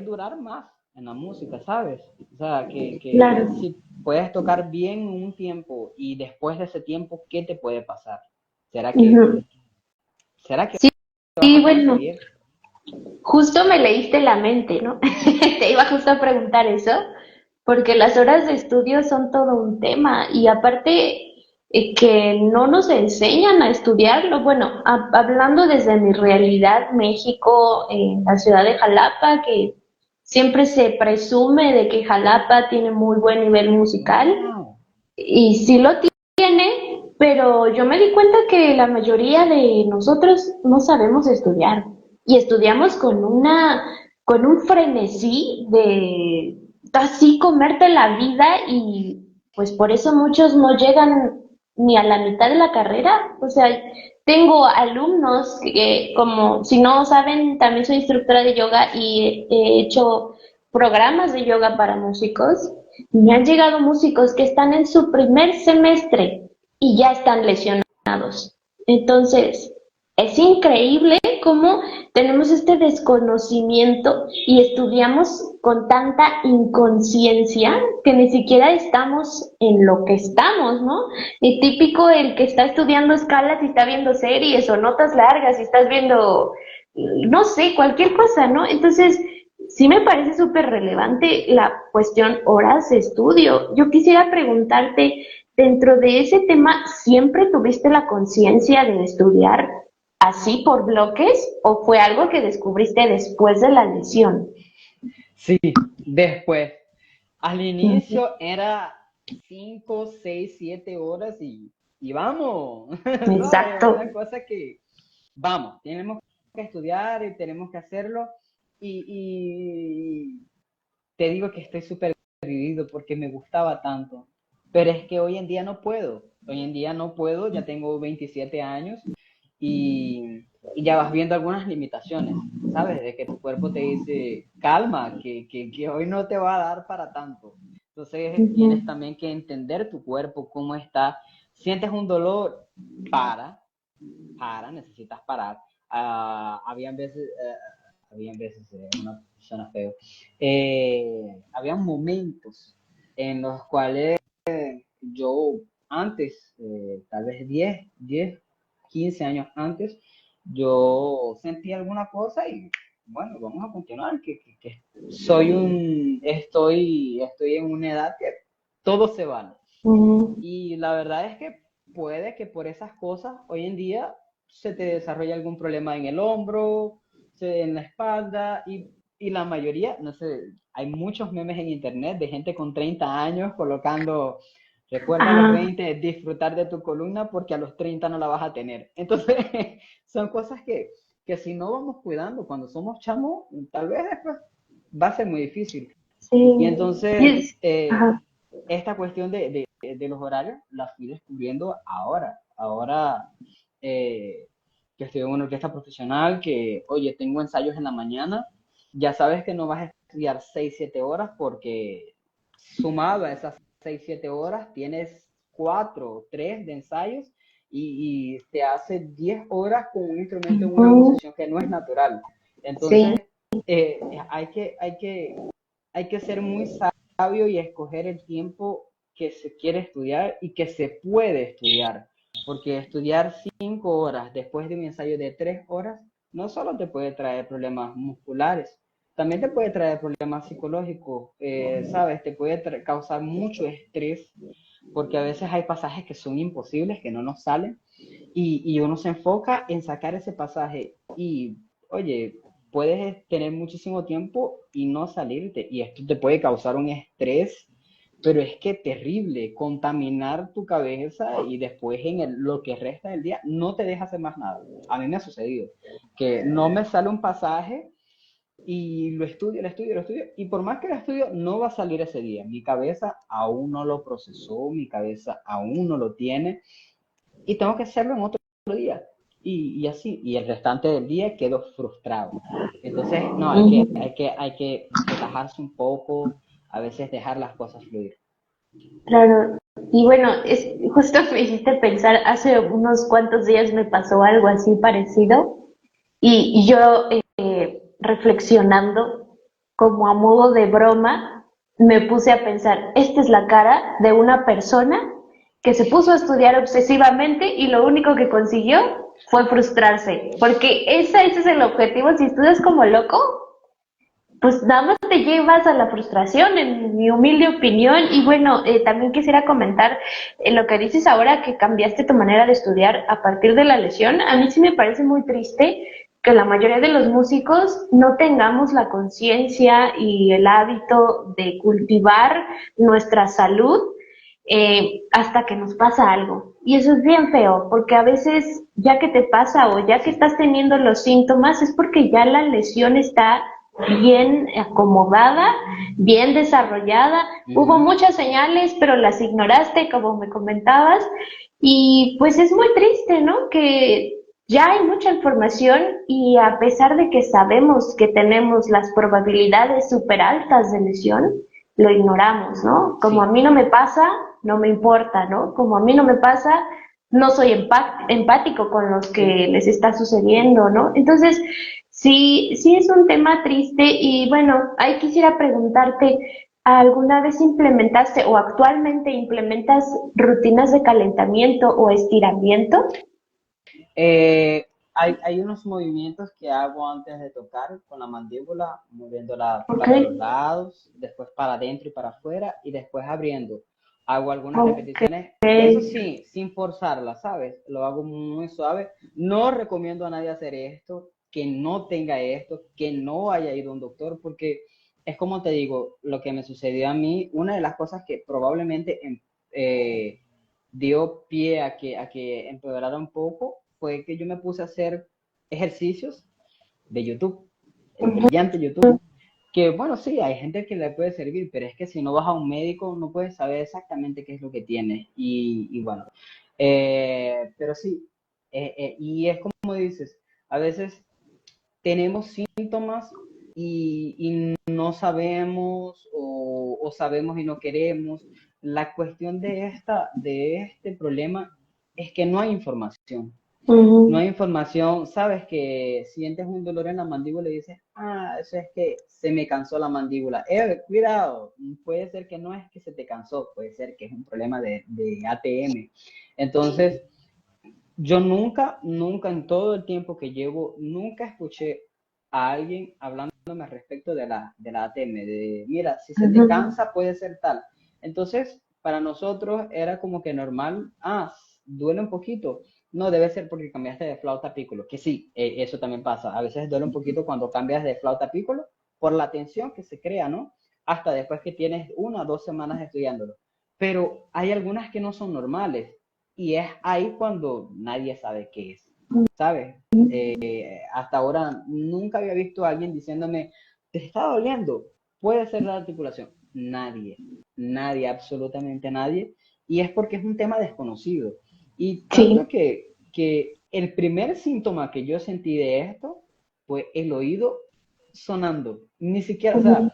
durar más en la música, ¿sabes? O sea, que Claro. si puedes tocar bien un tiempo y después de ese tiempo, ¿qué te puede pasar? ¿Será que, Ujú. será que Sí, vas sí, a poder bueno, seguir? justo me leíste la mente, ¿no? Te iba justo a preguntar eso, porque las horas de estudio son todo un tema y aparte que no nos enseñan a estudiarlo. Bueno, hablando desde mi realidad, México, en la ciudad de Jalapa, que siempre se presume de que Jalapa tiene muy buen nivel musical Wow. y sí lo tiene, pero yo me di cuenta que la mayoría de nosotros no sabemos estudiar y estudiamos con un frenesí de así comerte la vida y pues por eso muchos no llegan ni a la mitad de la carrera. O sea, tengo alumnos que, como si no saben, también soy instructora de yoga y he hecho programas de yoga para músicos. Me han llegado músicos que están en su primer semestre y ya están lesionados. Entonces, es increíble cómo tenemos este desconocimiento y estudiamos con tanta inconsciencia que ni siquiera estamos en lo que estamos, ¿no? Y típico el que está estudiando escalas y está viendo series o notas largas y estás viendo, no sé, cualquier cosa, ¿no? Entonces, sí me parece súper relevante la cuestión horas de estudio. Yo quisiera preguntarte, dentro de ese tema, ¿siempre tuviste la conciencia de estudiar así por bloques o fue algo que descubriste después de la lesión? Sí, después. Al Ujú. inicio era 5 6 7 horas y vamos. No, es Exacto. una cosa que, vamos, tenemos. que estudiar y tenemos que hacerlo. Y te digo que estoy súper dividido porque me gustaba tanto. Pero es que hoy en día no puedo. Hoy en día no puedo, ya tengo 27 años y ya vas viendo algunas limitaciones, ¿sabes? De que tu cuerpo te dice, calma, que hoy no te va a dar para tanto. Entonces tienes Ujú. también que entender tu cuerpo, cómo está. Sientes un dolor, para, necesitas parar. Habían veces, una persona feo, habían momentos en los cuales yo antes, tal vez 15 años antes, yo sentí alguna cosa y bueno, vamos a continuar, que estoy en una edad que todo se vale. Ujú. Y la verdad es que puede que por esas cosas hoy en día se te desarrolle algún problema en el hombro, en la espalda y la mayoría, no sé, hay muchos memes en internet de gente con 30 años colocando, recuerda a los Ajá. 20 disfrutar de tu columna porque a los 30 no la vas a tener. Entonces, son cosas que si no vamos cuidando cuando somos chamos, tal vez después va a ser muy difícil. Sí. Y Y entonces, ajá. esta cuestión de los horarios la fui descubriendo ahora. Ahora que estoy en una orquesta profesional, que, oye, tengo ensayos en la mañana, ya sabes que no vas a estudiar 6 7 horas porque sumado a esas 6 7 horas tienes 4 3 de ensayos y te hace 10 horas con un instrumento en una Ujú. posición que no es natural. Sí. Entonces, hay que ser muy sabio y escoger el tiempo que se quiere estudiar y que se puede estudiar. Porque estudiar 5 horas después de un ensayo de 3 horas no solo te puede traer problemas musculares, también te puede traer problemas psicológicos, ¿sabes? Te puede causar mucho estrés porque a veces hay pasajes que son imposibles, que no nos salen y uno se enfoca en sacar ese pasaje y, oye, puedes tener muchísimo tiempo y no salirte y esto te puede causar un estrés, pero es que terrible, contaminar tu cabeza y después lo que resta del día no te deja hacer más nada. A mí me ha sucedido que no me sale un pasaje y lo estudio, y por más que lo estudio, no va a salir ese día. Mi cabeza aún no lo procesó, mi cabeza aún no lo tiene, y tengo que hacerlo en otro día. Y así, y el restante del día quedo frustrado. Entonces, no, Ujú. hay que relajarse un poco, a veces dejar las cosas fluir. Claro. Y bueno, justo me hiciste pensar, hace unos cuantos días me pasó algo así parecido y yo reflexionando como a modo de broma, me puse a pensar, esta es la cara de una persona que se puso a estudiar obsesivamente y lo único que consiguió fue frustrarse, porque ese es el objetivo, si estudias como loco, pues nada más te llevas a la frustración, en mi humilde opinión. Y bueno, también quisiera comentar lo que dices ahora, que cambiaste tu manera de estudiar a partir de la lesión. A mí sí me parece muy triste que la mayoría de los músicos no tengamos la conciencia y el hábito de cultivar nuestra salud hasta que nos pasa algo. Y eso es bien feo, porque a veces ya que te pasa o ya que estás teniendo los síntomas es porque ya la lesión está bien acomodada, bien desarrollada. Hubo Ujú. muchas señales, pero las ignoraste, como me comentabas. Y pues es muy triste, ¿no? Que ya hay mucha información y a pesar de que sabemos que tenemos las probabilidades súper altas de lesión, lo ignoramos, ¿no? Como a Sí. mí no me pasa, no me importa, ¿no? Como a mí no me pasa, no soy empático con los que les está sucediendo, ¿no? Entonces, sí, sí es un tema triste y bueno, ahí quisiera preguntarte, ¿alguna vez implementaste o actualmente implementas rutinas de calentamiento o estiramiento? Hay unos movimientos que hago antes de tocar con la mandíbula, moviéndola Ok, para los lados, después para adentro y para afuera, y después abriendo. Hago algunas ok. repeticiones, eso sí, sin forzarla, ¿sabes? Lo hago muy suave. No recomiendo a nadie hacer esto, que no tenga esto, que no haya ido a un doctor, porque es como te digo, lo que me sucedió a mí, una de las cosas que probablemente eh, dio pie a que empeorara un poco fue que yo me puse a hacer ejercicios de YouTube, el brillante YouTube, que bueno, sí, hay gente que le puede servir, pero es que si no vas a un médico no puedes saber exactamente qué es lo que tienes. Y bueno, pero sí, y es como dices, a veces tenemos síntomas y no sabemos o sabemos y no queremos. La cuestión de este problema es que no hay información. No hay Ujú. información, sabes que sientes un dolor en la mandíbula y dices, ah, eso es que se me cansó la mandíbula. Cuidado, puede ser que no es que se te cansó, puede ser que es un problema de ATM. Entonces, yo nunca en todo el tiempo que llevo, nunca escuché a alguien hablándome respecto de la ATM, de, mira, si se te Ujú. cansa puede ser tal. Entonces, para nosotros era como que normal, ah, duele un poquito. No, debe ser porque cambiaste de flauta a piccolo, que sí, eso también pasa. A veces duele un poquito cuando cambias de flauta a piccolo por la tensión que se crea, ¿no? Hasta después que tienes 1 o 2 semanas estudiándolo. Pero hay algunas que no son normales y es ahí cuando nadie sabe qué es, ¿sabes? Hasta ahora nunca había visto a alguien diciéndome, te está doliendo, puede ser la articulación. Nadie, absolutamente nadie. Y es porque es un tema desconocido. Y tanto Sí. que el primer síntoma que yo sentí de esto fue el oído sonando. Ni siquiera, o Ujú. sea,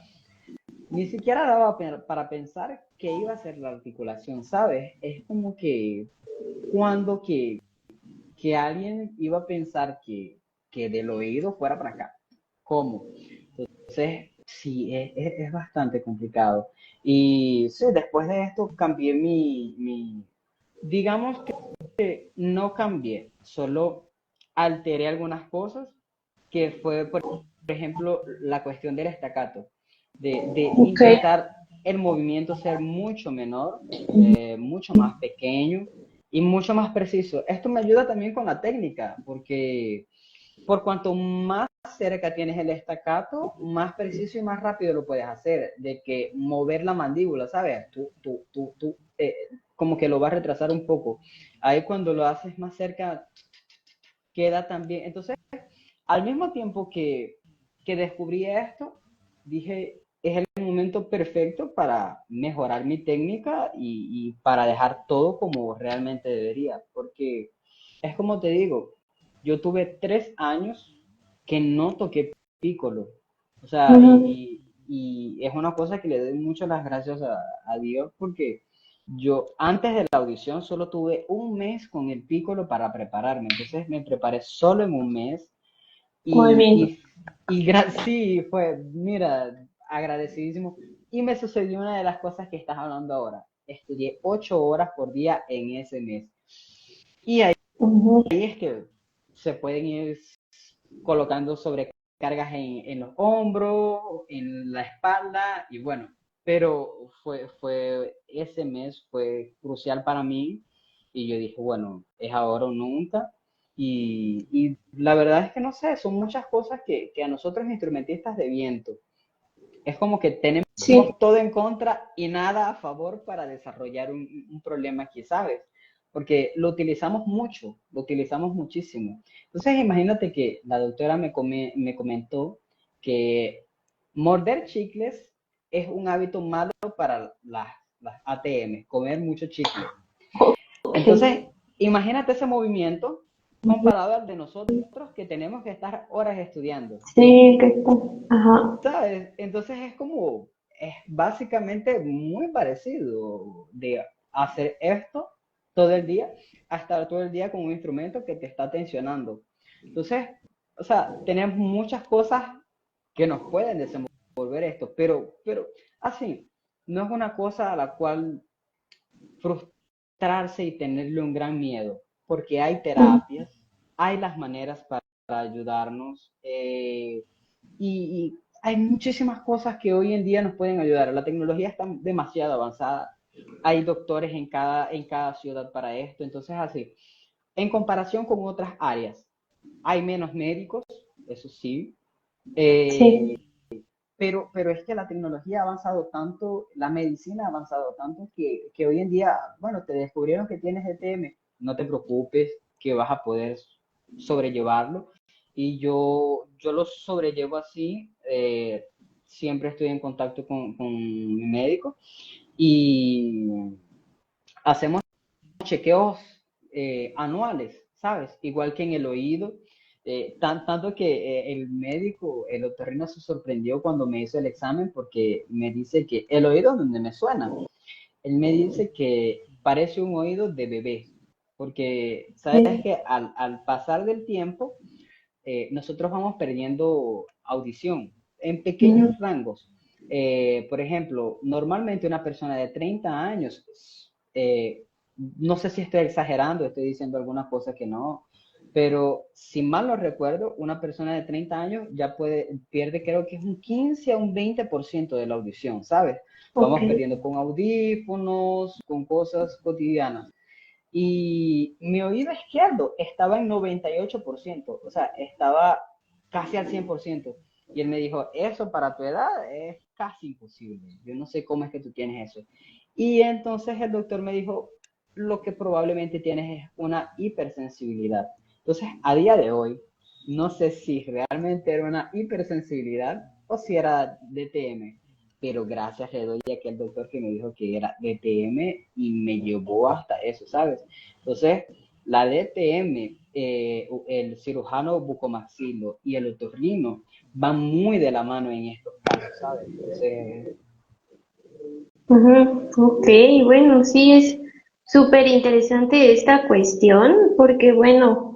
ni siquiera daba para pensar que iba a ser la articulación, ¿sabes? Es como que cuando que alguien iba a pensar que del oído fuera para acá. ¿Cómo? Entonces, sí, es bastante complicado. Y sí, después de esto cambié digamos que no cambié, solo alteré algunas cosas, que fue, por ejemplo, la cuestión del estacato, de Ok. intentar el movimiento ser mucho menor, mucho más pequeño y mucho más preciso. Esto me ayuda también con la técnica, porque por cuanto más cerca tienes el estacato, más preciso y más rápido lo puedes hacer, de que mover la mandíbula, ¿sabes? Como que lo vas a retrasar un poco. Ahí cuando lo haces más cerca, queda también. Entonces, al mismo tiempo que descubrí esto, dije, es el momento perfecto para mejorar mi técnica y para dejar todo como realmente debería, porque es como te digo, yo tuve 3 años que no toqué pícolo, o sea, Ujú. y es una cosa que le doy mucho las gracias a Dios, porque yo antes de la audición solo tuve un mes con el pícolo para prepararme, entonces me preparé solo en un mes y, Movimiento. y, sí, fue, mira, agradecidísimo. Y me sucedió una de las cosas que estás hablando ahora. Estudié 8 horas por día en ese mes. Y ahí Ujú. es que se pueden ir colocando sobrecargas en los hombros, en la espalda, y bueno, pero ese mes fue crucial para mí, y yo dije, bueno, es ahora o nunca, y la verdad es que no sé, son muchas cosas que a nosotros instrumentistas de viento, es como que tenemos Sí. todo en contra y nada a favor para desarrollar un problema aquí, ¿sabes? Porque lo utilizamos mucho, lo utilizamos muchísimo. Entonces, imagínate que la doctora me comentó que morder chicles es un hábito malo para las ATM, comer mucho chicle. Ok. Entonces, imagínate ese movimiento comparado al de nosotros que tenemos que estar horas estudiando. Sí, que está. Ajá. ¿Sabes? Entonces es básicamente muy parecido de hacer esto todo el día, a estar todo el día con un instrumento que te está tensionando. Entonces, o sea, tenemos muchas cosas que nos pueden desenvolver esto, pero así, no es una cosa a la cual frustrarse y tenerle un gran miedo, porque hay Ujú. terapias, hay las maneras para ayudarnos y hay muchísimas cosas que hoy en día nos pueden ayudar. La tecnología está demasiado avanzada, hay doctores en cada ciudad para esto, entonces así, en comparación con otras áreas, hay menos médicos, eso sí, eh, Sí. pero es que la tecnología ha avanzado tanto, la medicina ha avanzado tanto que hoy en día, bueno, te descubrieron que tienes ETM, no te preocupes, que vas a poder sobrellevarlo. y yo lo sobrellevo así. Siempre estoy en contacto con mi médico y hacemos chequeos anuales, ¿sabes? Igual que en el oído. Tanto que el médico, el otorrino, se sorprendió cuando me hizo el examen porque me dice que el oído donde me suena, él me dice que parece un oído de bebé, porque sabes que al pasar del tiempo, nosotros vamos perdiendo audición en Ujú. pequeños rangos. Por ejemplo, normalmente una persona de 30 años, no sé si estoy exagerando, estoy diciendo algunas cosas que no, pero si mal no recuerdo, una persona de 30 años ya pierde, creo que es un 15 a un 20% de la audición, ¿sabes? Ok. Vamos perdiendo con audífonos, con cosas cotidianas. Y mi oído izquierdo estaba en 98%, o sea, estaba casi al 100%. Y él me dijo, eso para tu edad es casi imposible. Yo no sé cómo es que tú tienes eso. Y entonces el doctor me dijo, lo que probablemente tienes es una hipersensibilidad. Entonces, a día de hoy, no sé si realmente era una hipersensibilidad o si era DTM, pero gracias le doy a aquel doctor que me dijo que era DTM y me llevó hasta eso, ¿sabes? Entonces, la DTM, el cirujano bucomaxilo y el otorrino van muy de la mano en estos casos, ¿sabes? Entonces, Ujú. Ok, bueno, sí es súper interesante esta cuestión porque, bueno,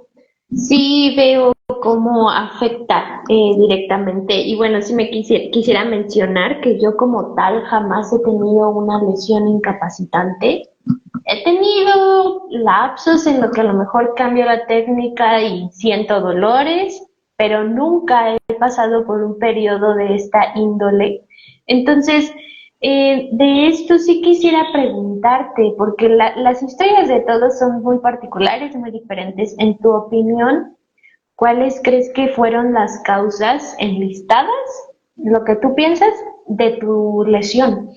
sí veo cómo afecta directamente. Y bueno, sí me quisiera mencionar que yo como tal jamás he tenido una lesión incapacitante. He tenido lapsos en los que a lo mejor cambio la técnica y siento dolores, pero nunca he pasado por un periodo de esta índole. Entonces, de esto sí quisiera preguntarte, porque las historias de todos son muy particulares, muy diferentes. En tu opinión, ¿cuáles crees que fueron las causas enlistadas, lo que tú piensas, de tu lesión?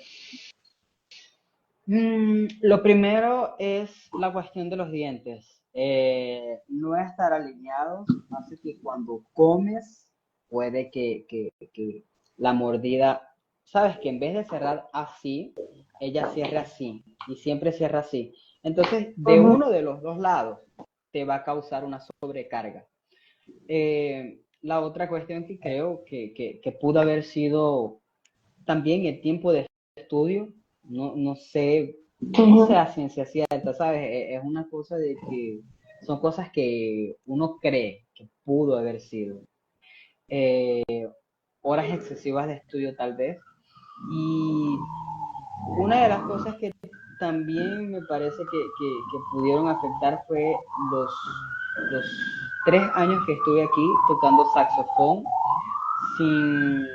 lo primero es la cuestión de los dientes. No estar alineados hace que cuando comes puede que la mordida, sabes que en vez de cerrar así, ella cierra así y siempre cierra así. Entonces, de Ujú. uno de los dos lados te va a causar una sobrecarga. La otra cuestión que creo que pudo haber sido también el tiempo de estudio, no sé Ujú. a ciencia cierta, ¿sabes? Es una cosa de que son cosas que uno cree que pudo haber sido. Horas excesivas de estudio tal vez. Y una de las cosas que también me parece que pudieron afectar fue los 3 años que estuve aquí tocando saxofón sin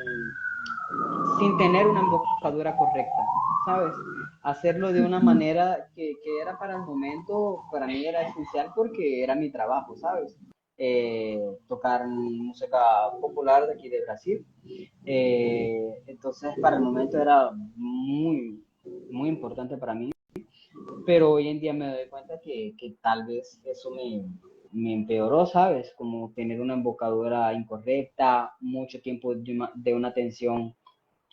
sin tener una embocadura correcta, ¿sabes? Hacerlo de una manera que era para el momento, para mí era esencial porque era mi trabajo, ¿sabes? Tocar música popular de aquí de Brasil. Entonces, para el momento era muy, muy importante para mí, pero hoy en día me doy cuenta que tal vez eso me empeoró, ¿sabes? Como tener una embocadura incorrecta, mucho tiempo de una tensión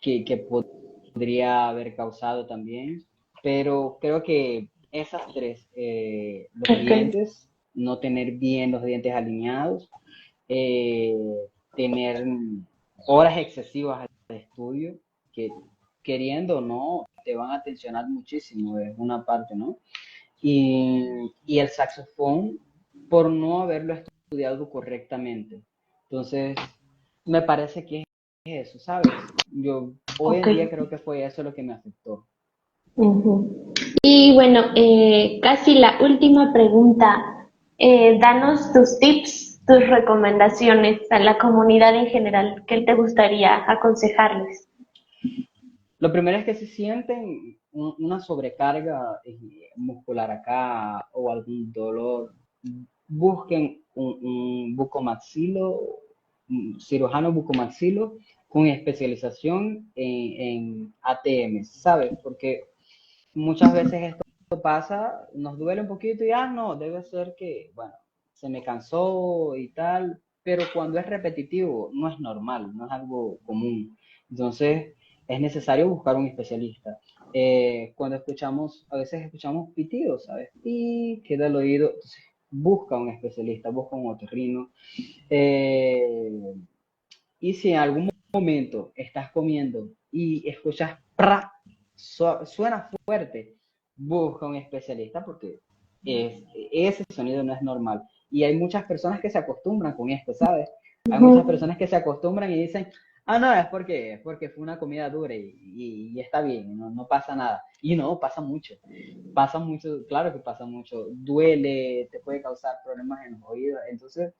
que podría haber causado también, pero creo que esas tres, los Ok. dientes, no tener bien los dientes alineados, eh, tener horas excesivas de estudio, que queriendo o no, te van a tensionar muchísimo, es una parte, ¿no? Y el saxofón, por no haberlo estudiado correctamente. Entonces, me parece que es eso, ¿sabes? Yo hoy Ok. en día creo que fue eso lo que me afectó. Ujú. Y bueno, casi la última pregunta. Danos tus tips, tus recomendaciones a la comunidad en general. ¿Qué te gustaría aconsejarles? Lo primero es que si sienten una sobrecarga muscular acá o algún dolor, busquen un bucomaxilo, un cirujano bucomaxilo con especialización en ATM, ¿sabes? Porque muchas veces esto pasa, nos duele un poquito y no, debe ser que, bueno, se me cansó y tal. pero cuando es repetitivo no es normal, no es algo común. Entonces es necesario buscar un especialista. Cuando escuchamos, a veces escuchamos pitidos, ¿sabes? Y queda el oído, entonces busca un especialista, busca un otorrino. Eh, y si en algún momento estás comiendo y escuchas pra, suena fuerte, busca un especialista porque ese sonido no es normal. Y hay muchas personas que se acostumbran con esto, ¿sabes? Hay muchas Ujú. personas que se acostumbran y dicen, ah, no, es porque fue una comida dura y está bien, no, no pasa nada. Y no, pasa mucho, claro que pasa mucho, duele, te puede causar problemas en los oídos. Entonces,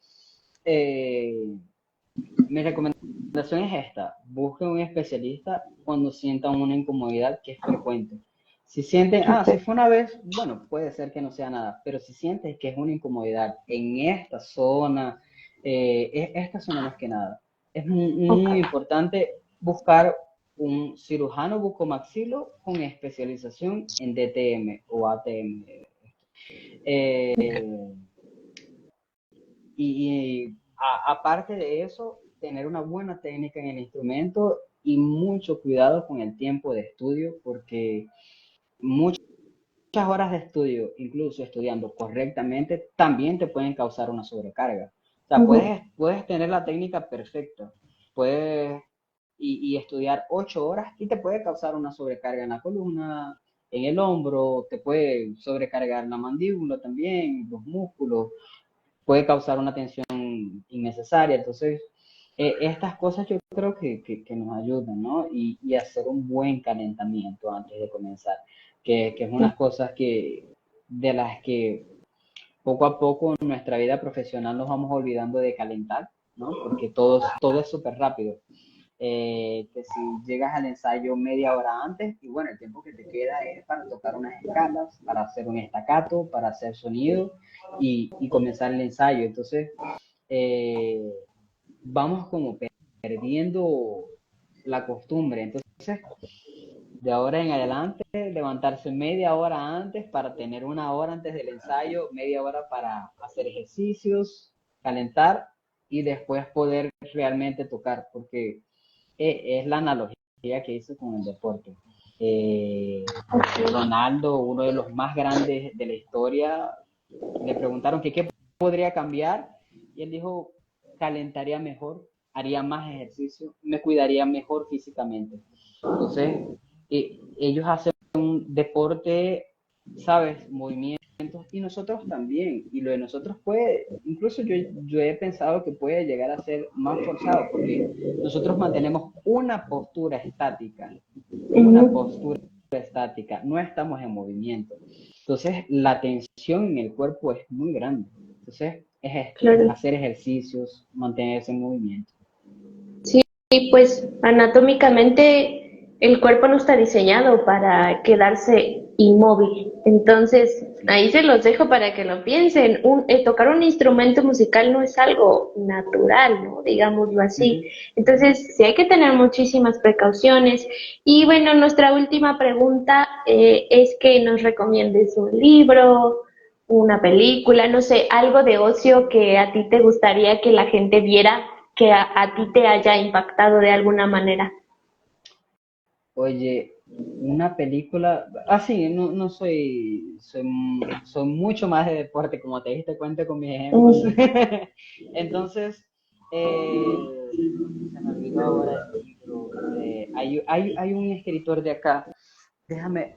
eh, mi recomendación es esta: busque un especialista cuando sientan una incomodidad que es frecuente. Si sienten, si fue una vez, bueno, puede ser que no sea nada, pero si sientes que es una incomodidad en esta zona más que nada, es muy, Ok. muy importante buscar un cirujano bucomaxilo con especialización en DTM o ATM. Eh, Aparte de eso, tener una buena técnica en el instrumento y mucho cuidado con el tiempo de estudio, porque muchas horas de estudio, incluso estudiando correctamente, también te pueden causar una sobrecarga. O sea, Ujú. puedes tener la técnica perfecta, puedes y estudiar 8 horas y te puede causar una sobrecarga en la columna, en el hombro, te puede sobrecargar la mandíbula también, los músculos, puede causar una tensión innecesaria. Entonces, estas cosas yo creo que nos ayudan, ¿no? Y hacer un buen calentamiento antes de comenzar, que es unas cosas de las que poco a poco en nuestra vida profesional nos vamos olvidando de calentar, ¿no? Porque todo es súper rápido. Que si llegas al ensayo media hora antes, y bueno, el tiempo que te queda es para tocar unas escalas, para hacer un estacato, para hacer sonido y comenzar el ensayo. Entonces, eh, vamos como perdiendo la costumbre. Entonces, de ahora en adelante, levantarse media hora antes para tener una hora antes del ensayo, media hora para hacer ejercicios, calentar y después poder realmente tocar, porque es la analogía que hice con el deporte. Ronaldo, uno de los más grandes de la historia, le preguntaron que qué podría cambiar y él dijo, calentaría mejor, haría más ejercicio, me cuidaría mejor físicamente. Entonces, ellos hacen un deporte, ¿sabes? Movimientos y nosotros también. Y lo de nosotros incluso yo he pensado que puede llegar a ser más forzado porque nosotros mantenemos una Ujú. postura estática, no estamos en movimiento. Entonces, la tensión en el cuerpo es muy grande. Entonces, es esto, Claro. hacer ejercicios, mantenerse en movimiento. Sí, pues anatómicamente el cuerpo no está diseñado para quedarse inmóvil. Entonces, Sí. ahí se los dejo para que lo piensen. Tocar un instrumento musical no es algo natural, ¿no? Digámoslo Uh así. -huh. Entonces, sí hay que tener muchísimas precauciones. Y bueno, nuestra última pregunta es que nos recomiendes un libro, una película, no sé, algo de ocio que a ti te gustaría que la gente viera, que a ti te haya impactado de alguna manera. Oye, una película, sí, no, no soy mucho más de deporte, como te diste cuenta con mis ejemplos. Mm. Entonces, se me olvidó ahora el libro. Hay un escritor de acá, déjame,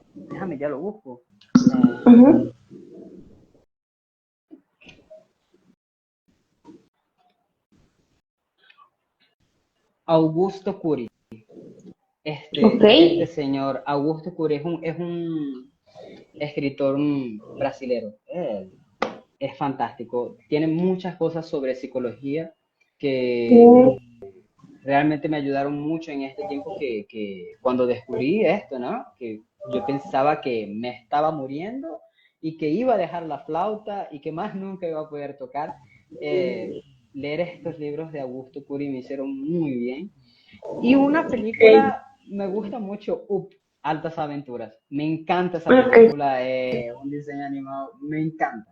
ya lo busco. Ujú. Augusto Curi. Ok. Este señor, Augusto Curi, es un escritor brasilero. Es fantástico. Tiene muchas cosas sobre psicología que Mm. realmente me ayudaron mucho en este tiempo que cuando descubrí esto, ¿no? Que yo pensaba que me estaba muriendo y que iba a dejar la flauta y que más nunca iba a poder tocar. Eh, Leer estos libros de Augusto Curi me hicieron muy bien. Y una Ok. película, me gusta mucho, Altas Aventuras. Me encanta esa Ok. película, un diseño animado, me encanta.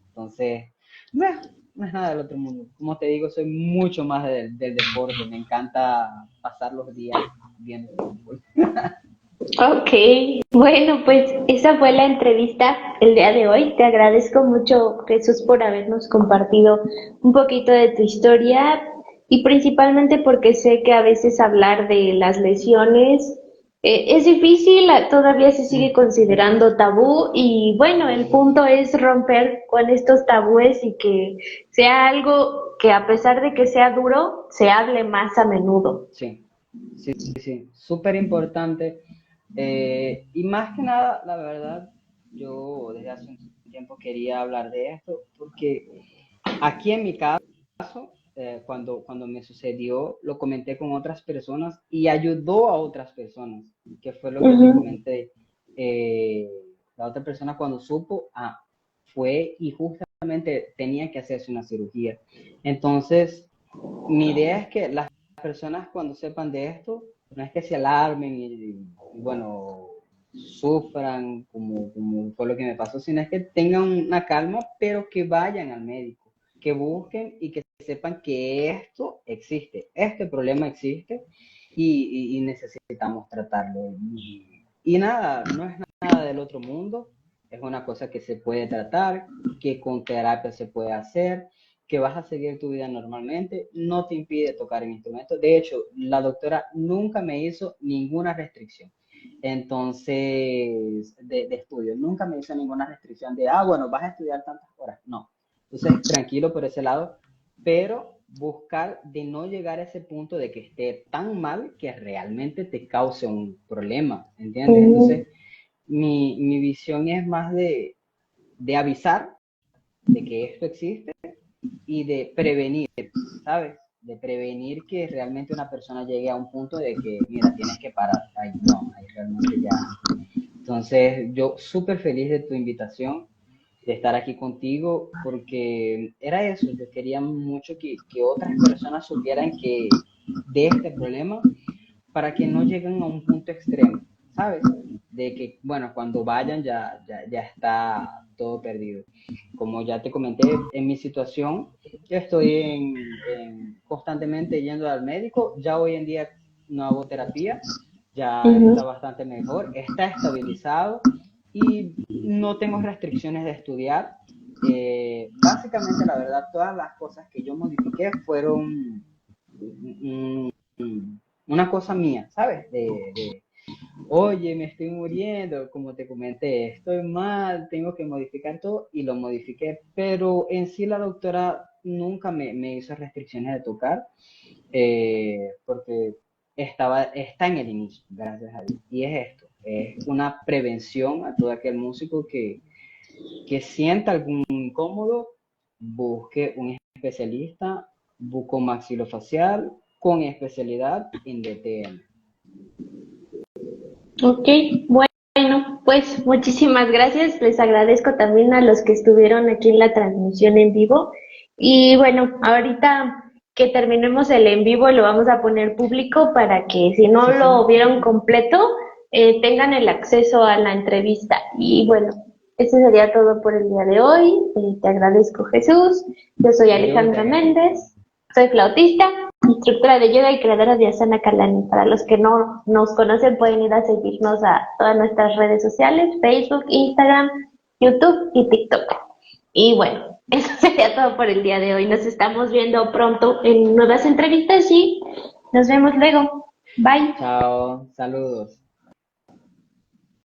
Entonces, bueno, no es nada del otro mundo. Como te digo, soy mucho más del deporte, me encanta pasar los días viendo fútbol. Ok, bueno, pues esa fue la entrevista el día de hoy. Te agradezco mucho, Jesús, por habernos compartido un poquito de tu historia y principalmente porque sé que a veces hablar de las lesiones es difícil, todavía se sigue Mm, considerando tabú y bueno, el punto es romper con estos tabúes y que sea algo que a pesar de que sea duro, se hable más a menudo. sí, sí, sí, súper importante. Y más que nada, la verdad, yo desde hace un tiempo quería hablar de esto porque aquí en mi caso, cuando me sucedió, lo comenté con otras personas y ayudó a otras personas, que fue lo que te Ujú, comenté. Eh, la otra persona cuando supo, fue y justamente tenía que hacerse una cirugía. Entonces, mi idea es que las personas cuando sepan de esto, no es que se alarmen bueno, sufran como fue lo que me pasó, sino es que tengan una calma, pero que vayan al médico, que busquen y que sepan que esto existe, este problema existe y necesitamos tratarlo. Y nada, no es nada del otro mundo, es una cosa que se puede tratar, que con terapia se puede hacer, que vas a seguir tu vida normalmente, no te impide tocar el instrumento. De hecho, la doctora nunca me hizo ninguna restricción. Entonces, de estudio, nunca me hizo ninguna restricción de, bueno, vas a estudiar tantas horas. No. Entonces, tranquilo por ese lado, pero buscar de no llegar a ese punto de que esté tan mal que realmente te cause un problema, ¿entiendes? ujú. Entonces, mi visión es más de avisar de que esto existe y de prevenir, ¿sabes? De prevenir que realmente una persona llegue a un punto de que, mira, tienes que parar. Ay, no, ahí realmente ya. Entonces, yo súper feliz de tu invitación, de estar aquí contigo, porque era eso, yo quería mucho que otras personas supieran que de este problema para que no lleguen a un punto extremo, ¿sabes? De que, bueno, cuando vayan ya está todo perdido. Como ya te comenté, en mi situación, yo estoy constantemente yendo al médico, ya hoy en día no hago terapia, ya Ujú. está bastante mejor, está estabilizado y no tengo restricciones de estudiar. Básicamente, la verdad, todas las cosas que yo modifiqué fueron una cosa mía, ¿sabes? Oye, me estoy muriendo, como te comenté, estoy mal, tengo que modificar todo y lo modifiqué, pero en sí la doctora nunca me hizo restricciones de tocar, porque está en el inicio, gracias a Dios. Y es esto, es una prevención a todo aquel músico que sienta algún incómodo, busque un especialista bucomaxilofacial con especialidad en DTM. Ok, bueno, pues muchísimas gracias. Les agradezco también a los que estuvieron aquí en la transmisión en vivo. Y bueno, ahorita que terminemos el en vivo lo vamos a poner público para que si no Sí, lo sí. vieron completo, tengan el acceso a la entrevista. Y bueno, eso sería todo por el día de hoy. Te agradezco, Jesús. Yo soy Yo te Alejandra agradezco. Méndez, soy flautista, instructora de yoga y creadora de Asana Kalani. Para los que no nos conocen, pueden ir a seguirnos a todas nuestras redes sociales, Facebook, Instagram, YouTube y TikTok. Y bueno, eso sería todo por el día de hoy. Nos estamos viendo pronto en nuevas entrevistas y nos vemos luego. Bye. Chao, saludos.